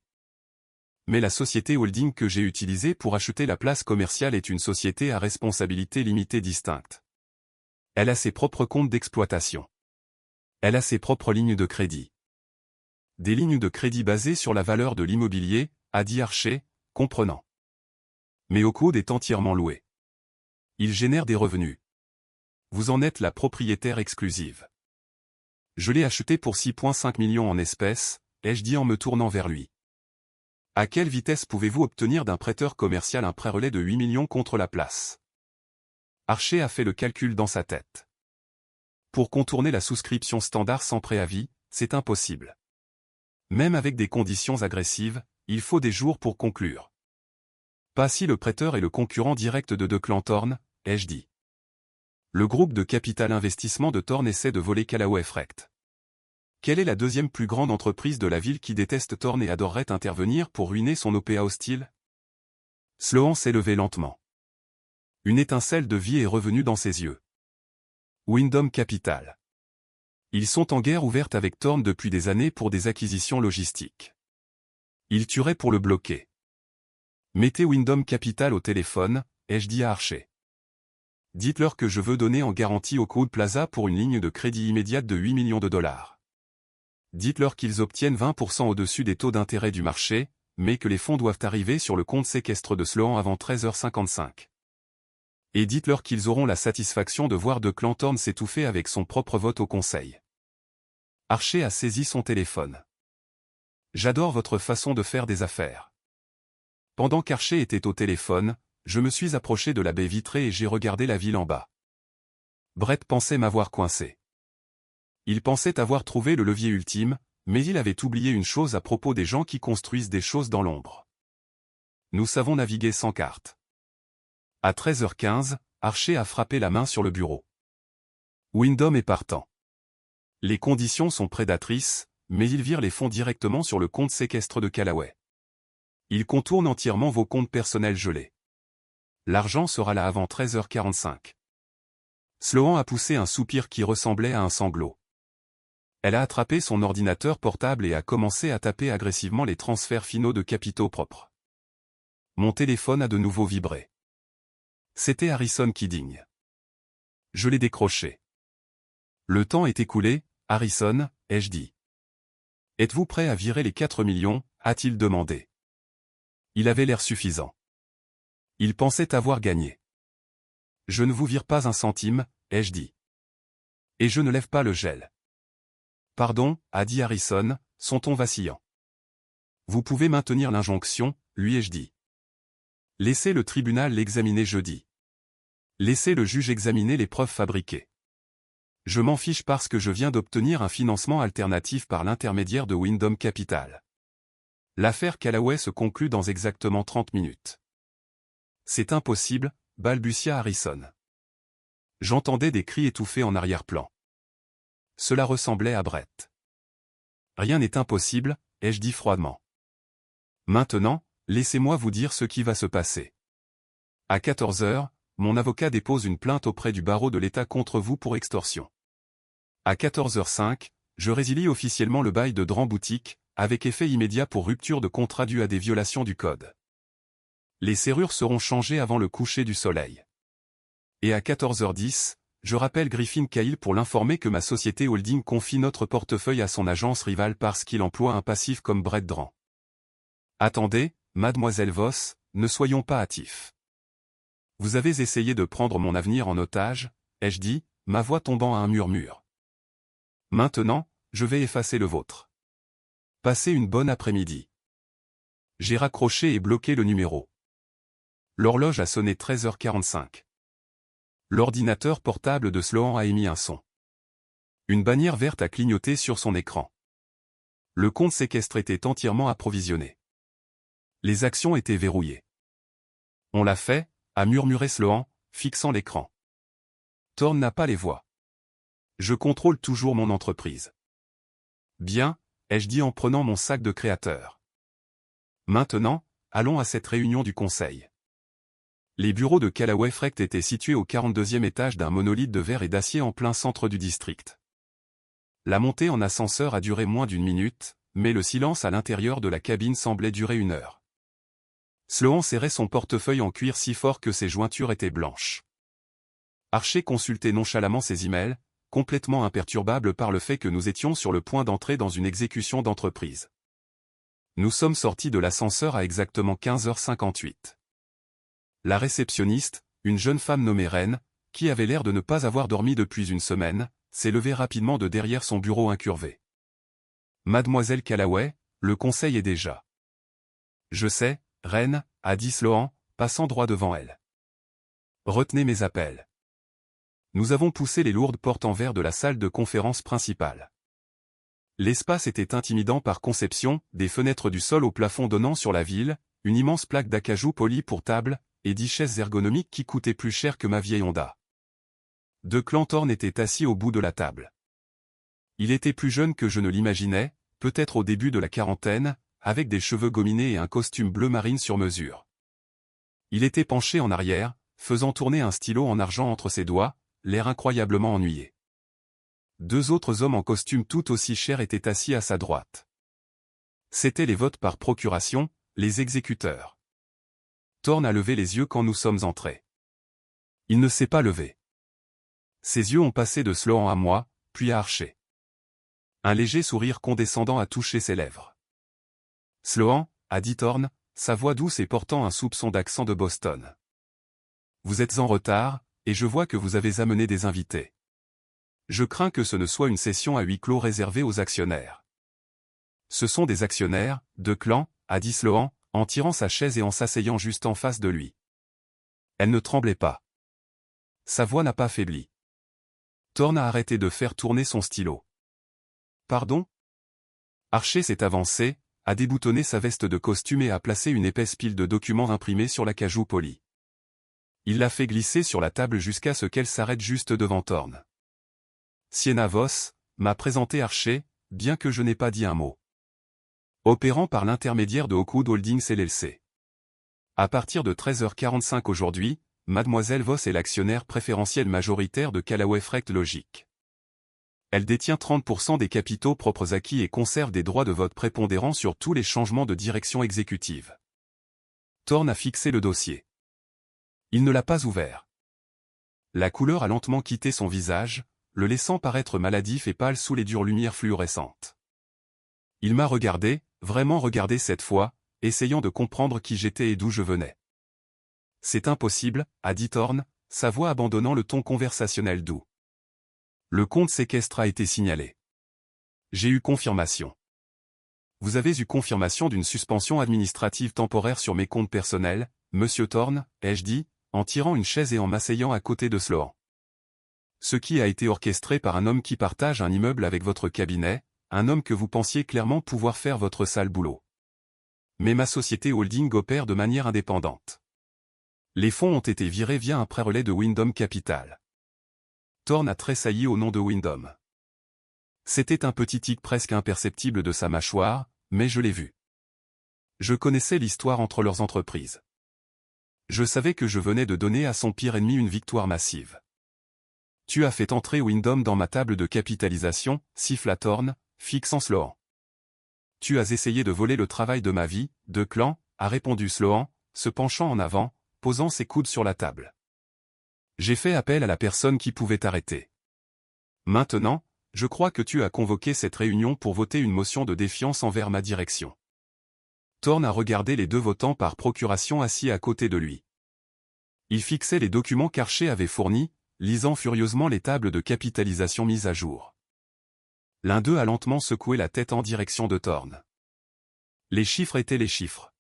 Mais la société holding que j'ai utilisée pour acheter la place commerciale est une société à responsabilité limitée distincte. Elle a ses propres comptes d'exploitation. Elle a ses propres lignes de crédit. Des lignes de crédit basées sur la valeur de l'immobilier, a dit Archer, comprenant. Mais Oakwood est entièrement loué. Il génère des revenus. Vous en êtes la propriétaire exclusive. Je l'ai acheté pour 6,5 millions en espèces, ai-je dit en me tournant vers lui. À quelle vitesse pouvez-vous obtenir d'un prêteur commercial un prêt relais de 8 millions contre la place? Archer a fait le calcul dans sa tête. Pour contourner la souscription standard sans préavis, c'est impossible. Même avec des conditions agressives, il faut des jours pour conclure. Pas si le prêteur est le concurrent direct de Declan Thorne, ai-je dit. Le groupe de capital investissement de Thorne essaie de voler Callaway Freight. Quelle est la deuxième plus grande entreprise de la ville qui déteste Thorne et adorerait intervenir pour ruiner son OPA hostile? Sloan s'est levé lentement. Une étincelle de vie est revenue dans ses yeux. Wyndham Capital. Ils sont en guerre ouverte avec Thorne depuis des années pour des acquisitions logistiques. Ils tueraient pour le bloquer. Mettez Wyndham Capital au téléphone, ai-je dit à Archer. Dites-leur que je veux donner en garantie au Crowd Plaza pour une ligne de crédit immédiate de 8 millions de dollars. Dites-leur qu'ils obtiennent 20% au-dessus des taux d'intérêt du marché, mais que les fonds doivent arriver sur le compte séquestre de Sloan avant 13h55. Et dites-leur qu'ils auront la satisfaction de voir Declan Thorne s'étouffer avec son propre vote au conseil. Archer a saisi son téléphone. J'adore votre façon de faire des affaires. Pendant qu'Archer était au téléphone, je me suis approché de la baie vitrée et j'ai regardé la ville en bas. Brett pensait m'avoir coincé. Il pensait avoir trouvé le levier ultime, mais il avait oublié une chose à propos des gens qui construisent des choses dans l'ombre. Nous savons naviguer sans carte. À 13h15, Archer a frappé la main sur le bureau. Wyndham est partant. Les conditions sont prédatrices, mais ils virent les fonds directement sur le compte séquestre de Callaway. Ils contournent entièrement vos comptes personnels gelés. L'argent sera là avant 13h45. Sloan a poussé un soupir qui ressemblait à un sanglot. Elle a attrapé son ordinateur portable et a commencé à taper agressivement les transferts finaux de capitaux propres. Mon téléphone a de nouveau vibré. C'était Harrison Kidding. Je l'ai décroché. Le temps est écoulé, Harrison, ai-je dit. Êtes-vous prêt à virer les 4 millions, a-t-il demandé. Il avait l'air suffisant. Il pensait avoir gagné. Je ne vous vire pas un centime, ai-je dit. Et je ne lève pas le gel. Pardon, a dit Harrison, son ton vacillant. Vous pouvez maintenir l'injonction, lui ai-je dit. Laissez le tribunal l'examiner jeudi. Laissez le juge examiner les preuves fabriquées. Je m'en fiche parce que je viens d'obtenir un financement alternatif par l'intermédiaire de Wyndham Capital. L'affaire Callaway se conclut dans exactement 30 minutes. C'est impossible, balbutia Harrison. J'entendais des cris étouffés en arrière-plan. Cela ressemblait à Brett. Rien n'est impossible, ai-je dit froidement. Maintenant, laissez-moi vous dire ce qui va se passer. À 14h, mon avocat dépose une plainte auprès du barreau de l'État contre vous pour extorsion. À 14h05, je résilie officiellement le bail de Dran Boutique, avec effet immédiat pour rupture de contrat dû à des violations du code. Les serrures seront changées avant le coucher du soleil. Et à 14h10, je rappelle Griffin Cahill pour l'informer que ma société holding confie notre portefeuille à son agence rivale parce qu'il emploie un passif comme Brett Dran. Attendez, mademoiselle Voss, ne soyons pas hâtifs. Vous avez essayé de prendre mon avenir en otage, ai-je dit, ma voix tombant à un murmure. Maintenant, je vais effacer le vôtre. Passez une bonne après-midi. J'ai raccroché et bloqué le numéro. L'horloge a sonné 13h45. L'ordinateur portable de Sloan a émis un son. Une bannière verte a clignoté sur son écran. Le compte séquestre était entièrement approvisionné. Les actions étaient verrouillées. On l'a fait, a murmuré Sloan, fixant l'écran. Thorne n'a pas les voix. Je contrôle toujours mon entreprise. Bien, ai-je dit en prenant mon sac de créateur. Maintenant, allons à cette réunion du conseil. Les bureaux de Callaway Freight étaient situés au 42e étage d'un monolithe de verre et d'acier en plein centre du district. La montée en ascenseur a duré moins d'une minute, mais le silence à l'intérieur de la cabine semblait durer 1 heure. Sloan serrait son portefeuille en cuir si fort que ses jointures étaient blanches. Archer consultait nonchalamment ses emails, complètement imperturbable par le fait que nous étions sur le point d'entrer dans une exécution d'entreprise. Nous sommes sortis de l'ascenseur à exactement 15h58. La réceptionniste, une jeune femme nommée Reine, qui avait l'air de ne pas avoir dormi depuis une semaine, s'est levée rapidement de derrière son bureau incurvé. Mademoiselle Callaway, le conseil est déjà. Je sais, Reine, a dit Sloan, passant droit devant elle. Retenez mes appels. Nous avons poussé les lourdes portes en verre de la salle de conférence principale. L'espace était intimidant par conception, des fenêtres du sol au plafond donnant sur la ville, une immense plaque d'acajou poli pour table, et 10 chaises ergonomiques qui coûtaient plus cher que ma vieille Honda. Declan Thorne était assis au bout de la table. Il était plus jeune que je ne l'imaginais, peut-être au début de la quarantaine, avec des cheveux gominés et un costume bleu marine sur mesure. Il était penché en arrière, faisant tourner un stylo en argent entre ses doigts, l'air incroyablement ennuyé. 2 autres hommes en costume tout aussi cher étaient assis à sa droite. C'étaient les votes par procuration, les exécuteurs. Thorne a levé les yeux quand nous sommes entrés. Il ne s'est pas levé. Ses yeux ont passé de Sloan à moi, puis à Archer. Un léger sourire condescendant a touché ses lèvres. Sloan, a dit Thorne, sa voix douce et portant un soupçon d'accent de Boston. Vous êtes en retard, et je vois que vous avez amené des invités. Je crains que ce ne soit une session à huis clos réservée aux actionnaires. Ce sont des actionnaires, Declan, a dit Sloan, en tirant sa chaise et en s'asseyant juste en face de lui. Elle ne tremblait pas. Sa voix n'a pas faibli. Thorne a arrêté de faire tourner son stylo. Pardon? Archer s'est avancé, a déboutonné sa veste de costume et a placé une épaisse pile de documents imprimés sur l'acajou poli. Il l'a fait glisser sur la table jusqu'à ce qu'elle s'arrête juste devant Thorne. Sienna Voss m'a présenté Archer, bien que je n'ai pas dit un mot. Opérant par l'intermédiaire de Oakwood Holdings LLC. À partir de 13h45 aujourd'hui, Mademoiselle Voss est l'actionnaire préférentiel majoritaire de Callaway Freight Logic. Elle détient 30% des capitaux propres acquis et conserve des droits de vote prépondérants sur tous les changements de direction exécutive. Thorne a fixé le dossier. Il ne l'a pas ouvert. La couleur a lentement quitté son visage, le laissant paraître maladif et pâle sous les dures lumières fluorescentes. Il m'a regardé, vraiment regardé cette fois, essayant de comprendre qui j'étais et d'où je venais. C'est impossible, a dit Thorne, sa voix abandonnant le ton conversationnel doux. Le compte séquestre a été signalé. J'ai eu confirmation. Vous avez eu confirmation d'une suspension administrative temporaire sur mes comptes personnels, Monsieur Thorne, ai-je dit, en tirant une chaise et en m'asseyant à côté de Sloan. Ce qui a été orchestré par un homme qui partage un immeuble avec votre cabinet, un homme que vous pensiez clairement pouvoir faire votre sale boulot. Mais ma société holding opère de manière indépendante. Les fonds ont été virés via un pré-relais de Wyndham Capital. Thorne a tressailli au nom de Wyndham. C'était un petit tic presque imperceptible de sa mâchoire, mais je l'ai vu. Je connaissais l'histoire entre leurs entreprises. Je savais que je venais de donner à son pire ennemi une victoire massive. Tu as fait entrer Wyndham dans ma table de capitalisation, siffla Thorne, fixant Sloan. Tu as essayé de voler le travail de ma vie, Declan, a répondu Sloan, se penchant en avant, posant ses coudes sur la table. J'ai fait appel à la personne qui pouvait t'arrêter. Maintenant, je crois que tu as convoqué cette réunion pour voter une motion de défiance envers ma direction. Thorne a regardé les 2 votants par procuration assis à côté de lui. Il fixait les documents qu'Archer avait fournis, lisant furieusement les tables de capitalisation mises à jour. L'un d'eux a lentement secoué la tête en direction de Thorne. Les chiffres étaient les chiffres.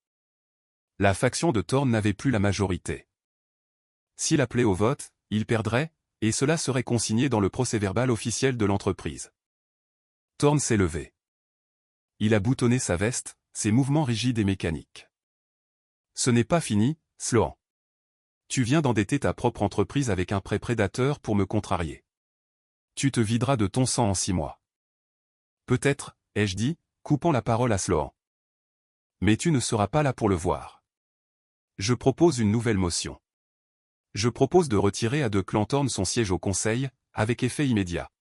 La faction de Thorne n'avait plus la majorité. S'il appelait au vote, il perdrait, et cela serait consigné dans le procès-verbal officiel de l'entreprise. Thorne s'est levé. Il a boutonné sa veste, ses mouvements rigides et mécaniques. Ce n'est pas fini, Sloan. Tu viens d'endetter ta propre entreprise avec un prêt prédateur pour me contrarier. Tu te videras de ton sang en 6 mois. Peut-être, ai-je dit, coupant la parole à Sloan. Mais tu ne seras pas là pour le voir. Je propose une nouvelle motion. Je propose de retirer à Declan Thorne son siège au Conseil, avec effet immédiat.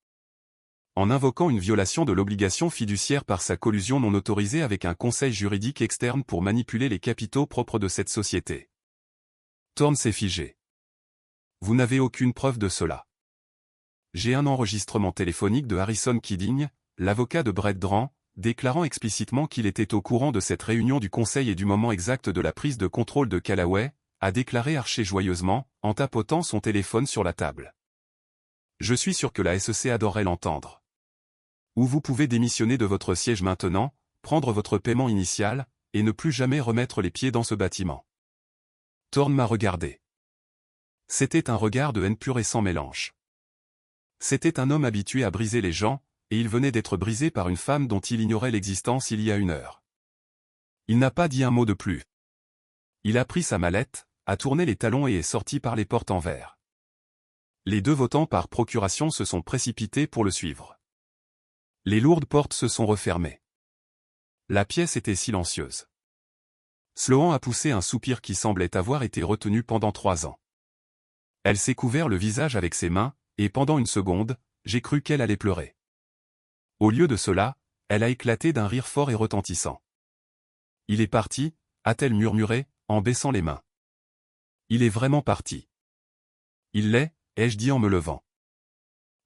En invoquant une violation de l'obligation fiduciaire par sa collusion non autorisée avec un conseil juridique externe pour manipuler les capitaux propres de cette société. Thorne s'est figé. Vous n'avez aucune preuve de cela. J'ai un enregistrement téléphonique de Harrison Kidding, l'avocat de Brett Dran, déclarant explicitement qu'il était au courant de cette réunion du conseil et du moment exact de la prise de contrôle de Callaway, a déclaré Archer joyeusement, en tapotant son téléphone sur la table. Je suis sûr que la SEC adorerait l'entendre. Ou vous pouvez démissionner de votre siège maintenant, prendre votre paiement initial, et ne plus jamais remettre les pieds dans ce bâtiment. Thorne m'a regardé. C'était un regard de haine pure et sans mélange. C'était un homme habitué à briser les gens, et il venait d'être brisé par une femme dont il ignorait l'existence il y a 1 heure. Il n'a pas dit un mot de plus. Il a pris sa mallette, a tourné les talons et est sorti par les portes en verre. Les 2 votants par procuration se sont précipités pour le suivre. Les lourdes portes se sont refermées. La pièce était silencieuse. Sloan a poussé un soupir qui semblait avoir été retenu pendant 3 ans. Elle s'est couvert le visage avec ses mains, et pendant une seconde, j'ai cru qu'elle allait pleurer. Au lieu de cela, elle a éclaté d'un rire fort et retentissant. Il est parti, a-t-elle murmuré, en baissant les mains. Il est vraiment parti. Il l'est, ai-je dit en me levant.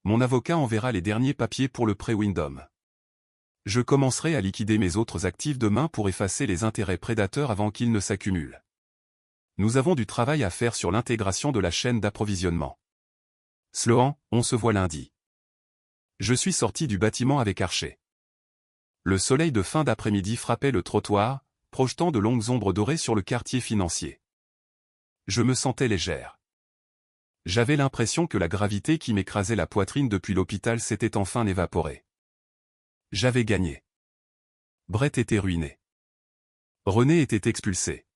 Mon avocat enverra les derniers papiers pour le prêt Wyndham. Je commencerai à liquider mes autres actifs demain pour effacer les intérêts prédateurs avant qu'ils ne s'accumulent. Nous avons du travail à faire sur l'intégration de la chaîne d'approvisionnement. Sloan, on se voit lundi. Je suis sorti du bâtiment avec Archer. Le soleil de fin d'après-midi frappait le trottoir, projetant de longues ombres dorées sur le quartier financier. Je me sentais légère. J'avais l'impression que la gravité qui m'écrasait la poitrine depuis l'hôpital s'était enfin évaporée. J'avais gagné. Brett était ruiné. René était expulsé.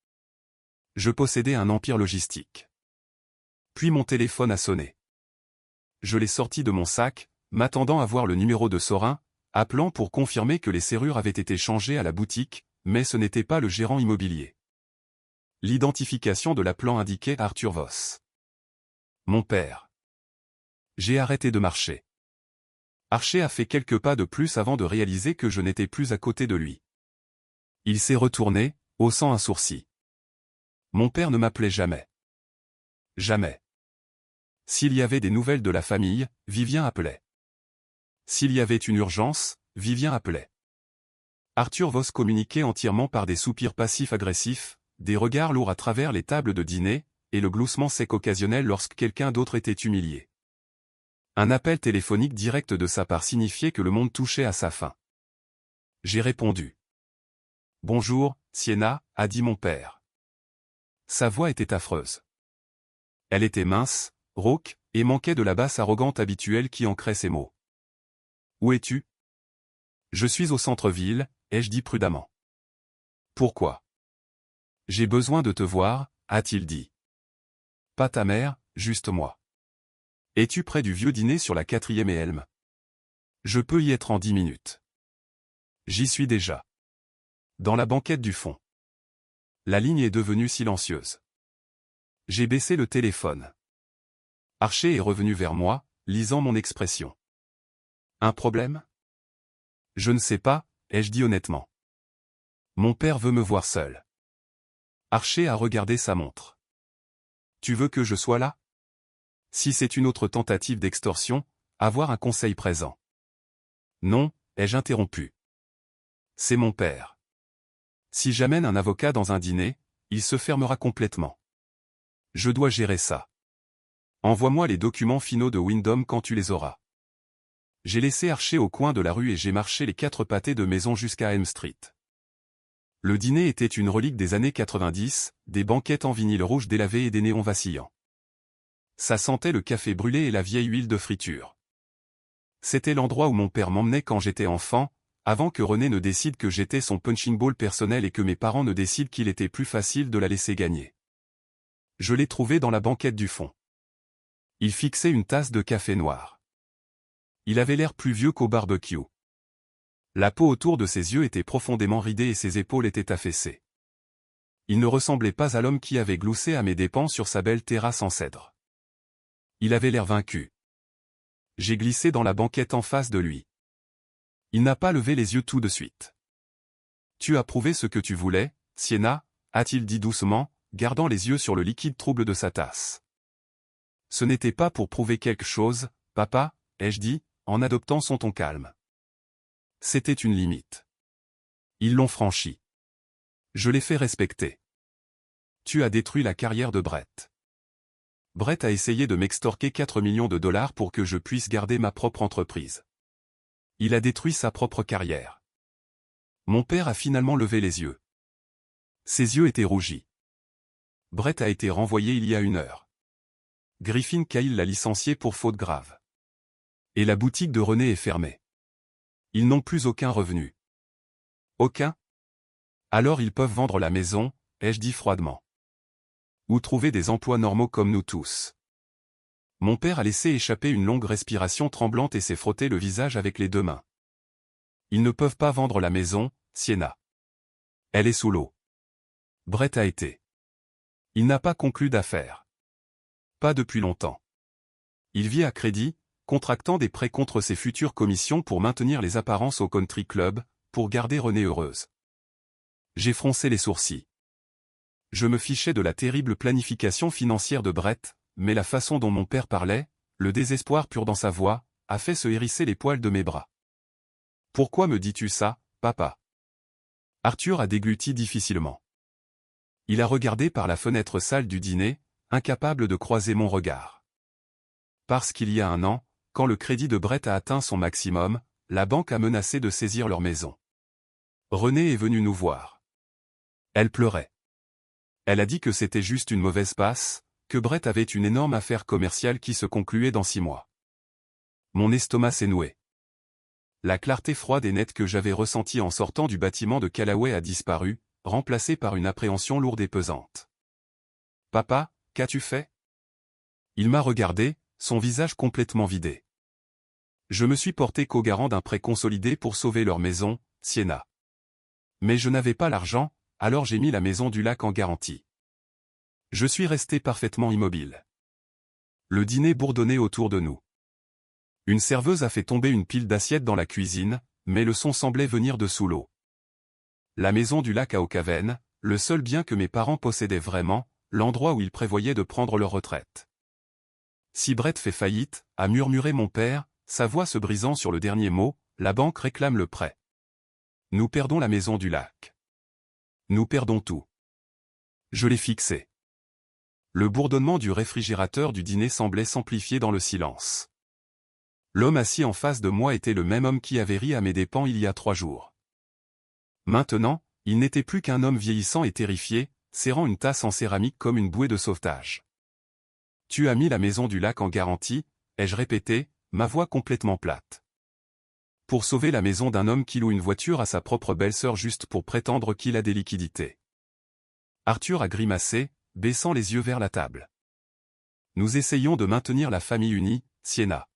Je possédais un empire logistique. Puis mon téléphone a sonné. Je l'ai sorti de mon sac, m'attendant à voir le numéro de Sorin, appelant pour confirmer que les serrures avaient été changées à la boutique, mais ce n'était pas le gérant immobilier. L'identification de l'appelant indiquait Arthur Voss. Mon père. J'ai arrêté de marcher. Archer a fait quelques pas de plus avant de réaliser que je n'étais plus à côté de lui. Il s'est retourné, haussant un sourcil. Mon père ne m'appelait jamais. Jamais. S'il y avait des nouvelles de la famille, Vivien appelait. S'il y avait une urgence, Vivien appelait. Arthur Voss communiquait entièrement par des soupirs passifs-agressifs, des regards lourds à travers les tables de dîner, et le gloussement sec occasionnel lorsque quelqu'un d'autre était humilié. Un appel téléphonique direct de sa part signifiait que le monde touchait à sa fin. J'ai répondu. « Bonjour, Sienna » a dit mon père. Sa voix était affreuse. Elle était mince, rauque, et manquait de la basse arrogante habituelle qui ancrait ses mots. « Où es-tu ? » « Je suis au centre-ville » ai-je dit prudemment. « Pourquoi ? » « J'ai besoin de te voir » a-t-il dit. « Pas ta mère, juste moi. » « Es-tu près du vieux dîner sur la 4e et Elm ? » « Je peux y être en 10 minutes. »« J'y suis déjà. » Dans la banquette du fond. La ligne est devenue silencieuse. J'ai baissé le téléphone. Archer est revenu vers moi, lisant mon expression. « Un problème ? » « Je ne sais pas » ai-je dit honnêtement. « Mon père veut me voir seul. » Archer a regardé sa montre. « Tu veux que je sois là ? Si c'est une autre tentative d'extorsion, avoir un conseil présent. »« Non » ai-je interrompu. « C'est mon père. Si j'amène un avocat dans un dîner, il se fermera complètement. Je dois gérer ça. Envoie-moi les documents finaux de Wyndham quand tu les auras. » J'ai laissé Archer au coin de la rue et j'ai marché les 4 pâtés de maison jusqu'à Elm Street. Le dîner était une relique des années 90, des banquettes en vinyle rouge délavé et des néons vacillants. Ça sentait le café brûlé et la vieille huile de friture. C'était l'endroit où mon père m'emmenait quand j'étais enfant, avant que René ne décide que j'étais son punching ball personnel et que mes parents ne décident qu'il était plus facile de la laisser gagner. Je l'ai trouvé dans la banquette du fond. Il fixait une tasse de café noir. Il avait l'air plus vieux qu'au barbecue. La peau autour de ses yeux était profondément ridée et ses épaules étaient affaissées. Il ne ressemblait pas à l'homme qui avait gloussé à mes dépens sur sa belle terrasse en cèdre. Il avait l'air vaincu. J'ai glissé dans la banquette en face de lui. Il n'a pas levé les yeux tout de suite. « Tu as prouvé ce que tu voulais, Sienna » a-t-il dit doucement, gardant les yeux sur le liquide trouble de sa tasse. « Ce n'était pas pour prouver quelque chose, papa » ai-je dit, en adoptant son ton calme. C'était une limite. Ils l'ont franchie. Je l'ai fait respecter. Tu as détruit la carrière de Brett. Brett a essayé de m'extorquer 4 millions de dollars pour que je puisse garder ma propre entreprise. Il a détruit sa propre carrière. Mon père a finalement levé les yeux. Ses yeux étaient rougis. Brett a été renvoyé il y a 1 heure. Griffin Cahill l'a licencié pour faute grave. Et la boutique de René est fermée. Ils n'ont plus aucun revenu. Aucun? Alors ils peuvent vendre la maison, ai-je dit froidement. Ou trouver des emplois normaux comme nous tous. Mon père a laissé échapper une longue respiration tremblante et s'est frotté le visage avec les deux mains. Ils ne peuvent pas vendre la maison, Sienna. Elle est sous l'eau. Brett a été. Il n'a pas conclu d'affaires. Pas depuis longtemps. Il vit à crédit, contractant des prêts contre ses futures commissions pour maintenir les apparences au country club, pour garder Renée heureuse. J'ai froncé les sourcils. Je me fichais de la terrible planification financière de Brett, mais la façon dont mon père parlait, le désespoir pur dans sa voix, a fait se hérisser les poils de mes bras. « Pourquoi me dis-tu ça, papa ?» Arthur a dégluti difficilement. Il a regardé par la fenêtre sale du dîner, incapable de croiser mon regard. Parce qu'il y a un an, quand le crédit de Brett a atteint son maximum, la banque a menacé de saisir leur maison. Renée est venue nous voir. Elle pleurait. Elle a dit que c'était juste une mauvaise passe, que Brett avait une énorme affaire commerciale qui se concluait dans 6 mois. Mon estomac s'est noué. La clarté froide et nette que j'avais ressentie en sortant du bâtiment de Callaway a disparu, remplacée par une appréhension lourde et pesante. « Papa, qu'as-tu fait ?» Il m'a regardé, son visage complètement vidé. Je me suis porté co-garant d'un prêt consolidé pour sauver leur maison, Sienna. Mais je n'avais pas l'argent, alors j'ai mis la maison du lac en garantie. Je suis resté parfaitement immobile. Le dîner bourdonnait autour de nous. Une serveuse a fait tomber une pile d'assiettes dans la cuisine, mais le son semblait venir de sous l'eau. La maison du lac à Oakhaven, le seul bien que mes parents possédaient vraiment, l'endroit où ils prévoyaient de prendre leur retraite. Si Brett fait faillite, a murmuré mon père, sa voix se brisant sur le dernier mot, la banque réclame le prêt. Nous perdons la maison du lac. Nous perdons tout. Je l'ai fixé. Le bourdonnement du réfrigérateur du dîner semblait s'amplifier dans le silence. L'homme assis en face de moi était le même homme qui avait ri à mes dépens il y a 3 jours. Maintenant, il n'était plus qu'un homme vieillissant et terrifié, serrant une tasse en céramique comme une bouée de sauvetage. « Tu as mis la maison du lac en garantie » ai-je répété, ma voix complètement plate. Pour sauver la maison d'un homme qui loue une voiture à sa propre belle-sœur juste pour prétendre qu'il a des liquidités. Arthur a grimacé, baissant les yeux vers la table. Nous essayons de maintenir la famille unie, Sienna.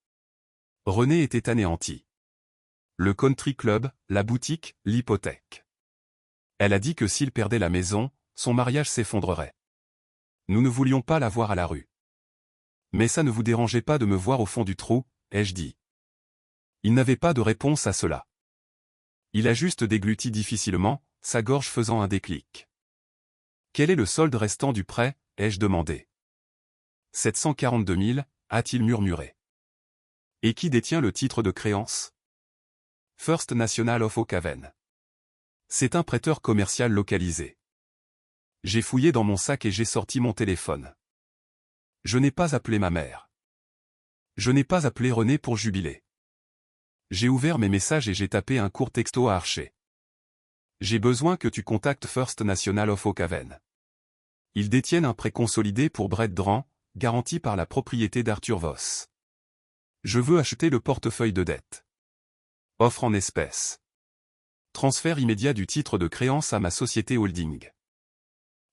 Renée était anéantie. Le country club, la boutique, l'hypothèque. Elle a dit que s'il perdait la maison, son mariage s'effondrerait. Nous ne voulions pas la voir à la rue. Mais ça ne vous dérangeait pas de me voir au fond du trou, ai-je dit. Il n'avait pas de réponse à cela. Il a juste dégluti difficilement, sa gorge faisant un déclic. Quel est le solde restant du prêt, ai-je demandé. 742 000, a-t-il murmuré. Et qui détient le titre de créance? First National of Oakhaven. C'est un prêteur commercial localisé. J'ai fouillé dans mon sac et j'ai sorti mon téléphone. Je n'ai pas appelé ma mère. Je n'ai pas appelé René pour jubiler. J'ai ouvert mes messages et j'ai tapé un court texto à Archer. J'ai besoin que tu contactes First National of Oakhaven. Ils détiennent un prêt consolidé pour Brett Dran, garanti par la propriété d'Arthur Voss. Je veux acheter le portefeuille de dette. Offre en espèces. Transfert immédiat du titre de créance à ma société holding.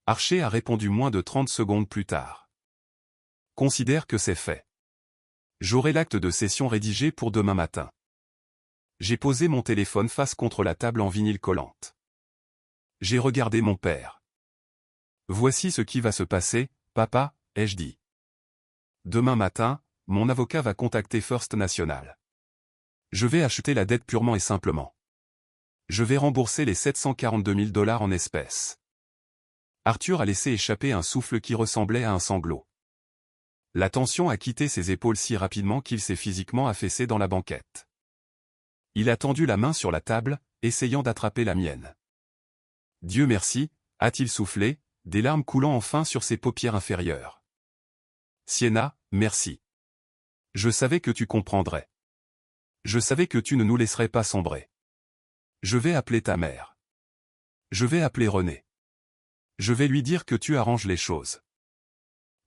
Archer a répondu moins de 30 secondes plus tard. Considère que c'est fait. J'aurai l'acte de cession rédigé pour demain matin. J'ai posé mon téléphone face contre la table en vinyle collante. J'ai regardé mon père. Voici ce qui va se passer, papa, ai-je dit. Demain matin, mon avocat va contacter First National. Je vais acheter la dette purement et simplement. Je vais rembourser les 742 000 $ en espèces. Arthur a laissé échapper un souffle qui ressemblait à un sanglot. La tension a quitté ses épaules si rapidement qu'il s'est physiquement affaissé dans la banquette. Il a tendu la main sur la table, essayant d'attraper la mienne. Dieu merci, a-t-il soufflé, des larmes coulant enfin sur ses paupières inférieures. Sienna, merci. Je savais que tu comprendrais. Je savais que tu ne nous laisserais pas sombrer. Je vais appeler ta mère. Je vais appeler René. Je vais lui dire que tu arranges les choses.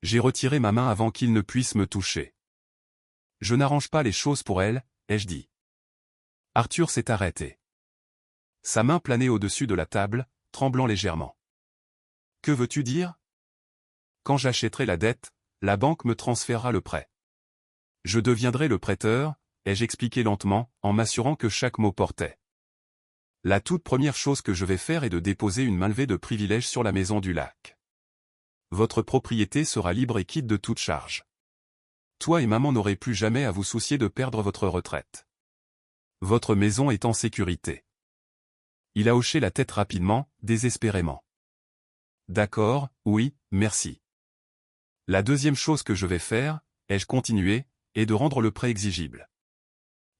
J'ai retiré ma main avant qu'il ne puisse me toucher. Je n'arrange pas les choses pour elle, ai-je dit. Arthur s'est arrêté. Sa main planait au-dessus de la table, tremblant légèrement. Que veux-tu dire? Quand j'achèterai la dette, la banque me transférera le prêt. Je deviendrai le prêteur, ai-je expliqué lentement, en m'assurant que chaque mot portait. La toute première chose que je vais faire est de déposer une mainlevée de privilège sur la maison du lac. Votre propriété sera libre et quitte de toute charge. Toi et maman n'aurez plus jamais à vous soucier de perdre votre retraite. Votre maison est en sécurité. Il a hoché la tête rapidement, désespérément. D'accord, oui, merci. La deuxième chose que je vais faire, ai-je continué, est de rendre le prêt exigible.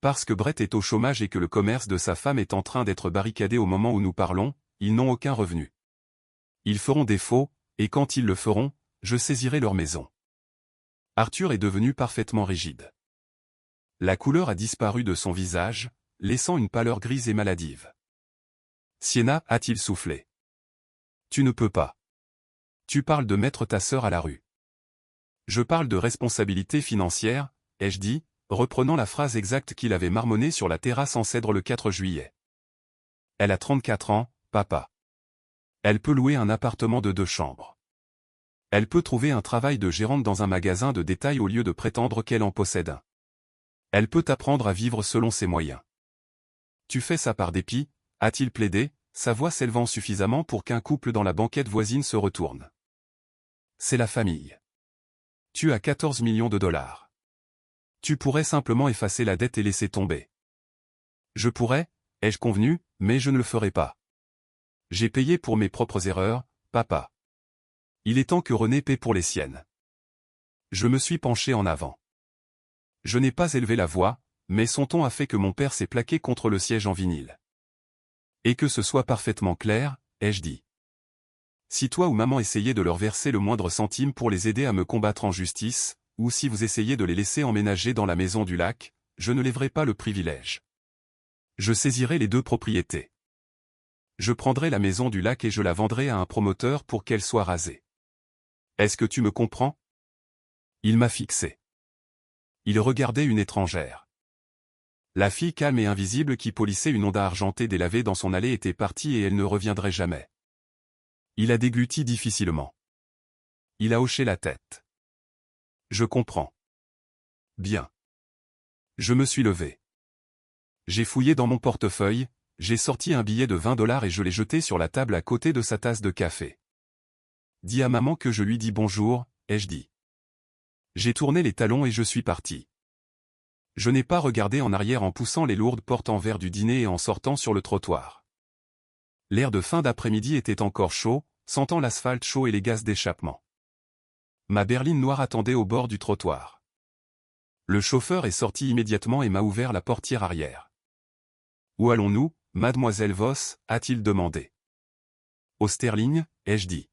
Parce que Brett est au chômage et que le commerce de sa femme est en train d'être barricadé au moment où nous parlons, ils n'ont aucun revenu. Ils feront défaut, et quand ils le feront, je saisirai leur maison. Arthur est devenu parfaitement rigide. La couleur a disparu de son visage, laissant une pâleur grise et maladive. Sienna, a-t-il soufflé. Tu ne peux pas. Tu parles de mettre ta sœur à la rue. Je parle de responsabilité financière, ai-je dit, reprenant la phrase exacte qu'il avait marmonnée sur la terrasse en cèdre le 4 juillet. Elle a 34 ans, papa. Elle peut louer un appartement de 2 chambres. Elle peut trouver un travail de gérante dans un magasin de détail au lieu de prétendre qu'elle en possède un. Elle peut apprendre à vivre selon ses moyens. Tu fais ça par dépit, a-t-il plaidé, sa voix s'élevant suffisamment pour qu'un couple dans la banquette voisine se retourne. C'est la famille. Tu as 14 millions de dollars. Tu pourrais simplement effacer la dette et laisser tomber. Je pourrais, ai-je convenu, mais je ne le ferai pas. J'ai payé pour mes propres erreurs, papa. Il est temps que René paie pour les siennes. Je me suis penché en avant. Je n'ai pas élevé la voix, mais son ton a fait que mon père s'est plaqué contre le siège en vinyle. Et que ce soit parfaitement clair, ai-je dit. Si toi ou maman essayez de leur verser le moindre centime pour les aider à me combattre en justice, ou si vous essayez de les laisser emménager dans la maison du lac, je ne lèverai pas le privilège. Je saisirai les 2 propriétés. Je prendrai la maison du lac et je la vendrai à un promoteur pour qu'elle soit rasée. Est-ce que tu me comprends? Il m'a fixé. Il regardait une étrangère. La fille calme et invisible qui polissait une Honda argentée délavée dans son allée était partie et elle ne reviendrait jamais. Il a dégluti difficilement. Il a hoché la tête. Je comprends. Bien. Je me suis levé. J'ai fouillé dans mon portefeuille, j'ai sorti un billet de 20 $ et je l'ai jeté sur la table à côté de sa tasse de café. Dis à maman que je lui dis bonjour, ai-je dit. J'ai tourné les talons et je suis parti. Je n'ai pas regardé en arrière en poussant les lourdes portes en verre du dîner et en sortant sur le trottoir. L'air de fin d'après-midi était encore chaud, sentant l'asphalte chaud et les gaz d'échappement. Ma berline noire attendait au bord du trottoir. Le chauffeur est sorti immédiatement et m'a ouvert la portière arrière. Où allons-nous, mademoiselle Voss, a-t-il demandé. Au Sterling, ai-je dit.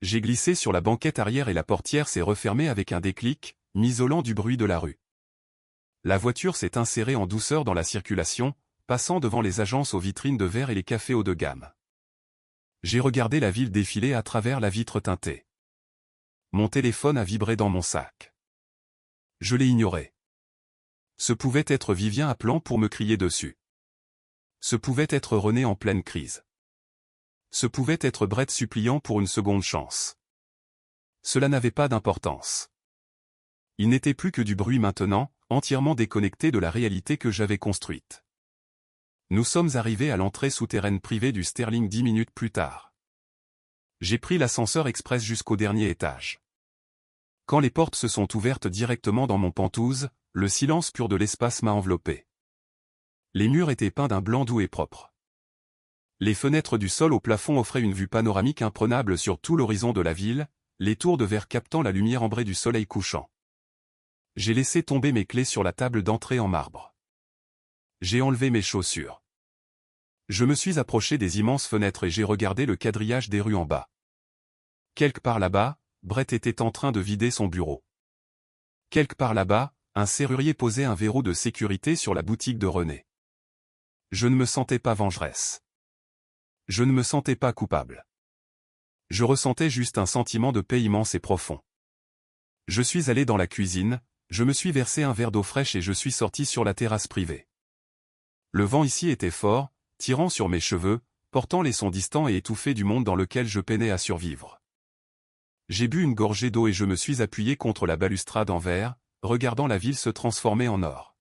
J'ai glissé sur la banquette arrière et la portière s'est refermée avec un déclic, m'isolant du bruit de la rue. La voiture s'est insérée en douceur dans la circulation, passant devant les agences aux vitrines de verre et les cafés haut de gamme. J'ai regardé la ville défiler à travers la vitre teintée. Mon téléphone a vibré dans mon sac. Je l'ai ignoré. Ce pouvait être Vivien appelant pour me crier dessus. Ce pouvait être René en pleine crise. Ce pouvait être Brett suppliant pour une seconde chance. Cela n'avait pas d'importance. Il n'était plus que du bruit maintenant, entièrement déconnecté de la réalité que j'avais construite. Nous sommes arrivés à l'entrée souterraine privée du Sterling 10 minutes plus tard. J'ai pris l'ascenseur express jusqu'au dernier étage. Quand les portes se sont ouvertes directement dans mon penthouse, le silence pur de l'espace m'a enveloppé. Les murs étaient peints d'un blanc doux et propre. Les fenêtres du sol au plafond offraient une vue panoramique imprenable sur tout l'horizon de la ville, les tours de verre captant la lumière ambrée du soleil couchant. J'ai laissé tomber mes clés sur la table d'entrée en marbre. J'ai enlevé mes chaussures. Je me suis approché des immenses fenêtres et j'ai regardé le quadrillage des rues en bas. Quelque part là-bas, Brett était en train de vider son bureau. Quelque part là-bas, un serrurier posait un verrou de sécurité sur la boutique de René. Je ne me sentais pas vengeresse. Je ne me sentais pas coupable. Je ressentais juste un sentiment de paix immense et profond. Je suis allé dans la cuisine, Je me suis versé un verre d'eau fraîche et je suis sorti sur la terrasse privée. Le vent ici était fort, tirant sur mes cheveux, portant les sons distants et étouffés du monde dans lequel je peinais à survivre. J'ai bu une gorgée d'eau et je me suis appuyé contre la balustrade en verre, regardant la ville se transformer en or.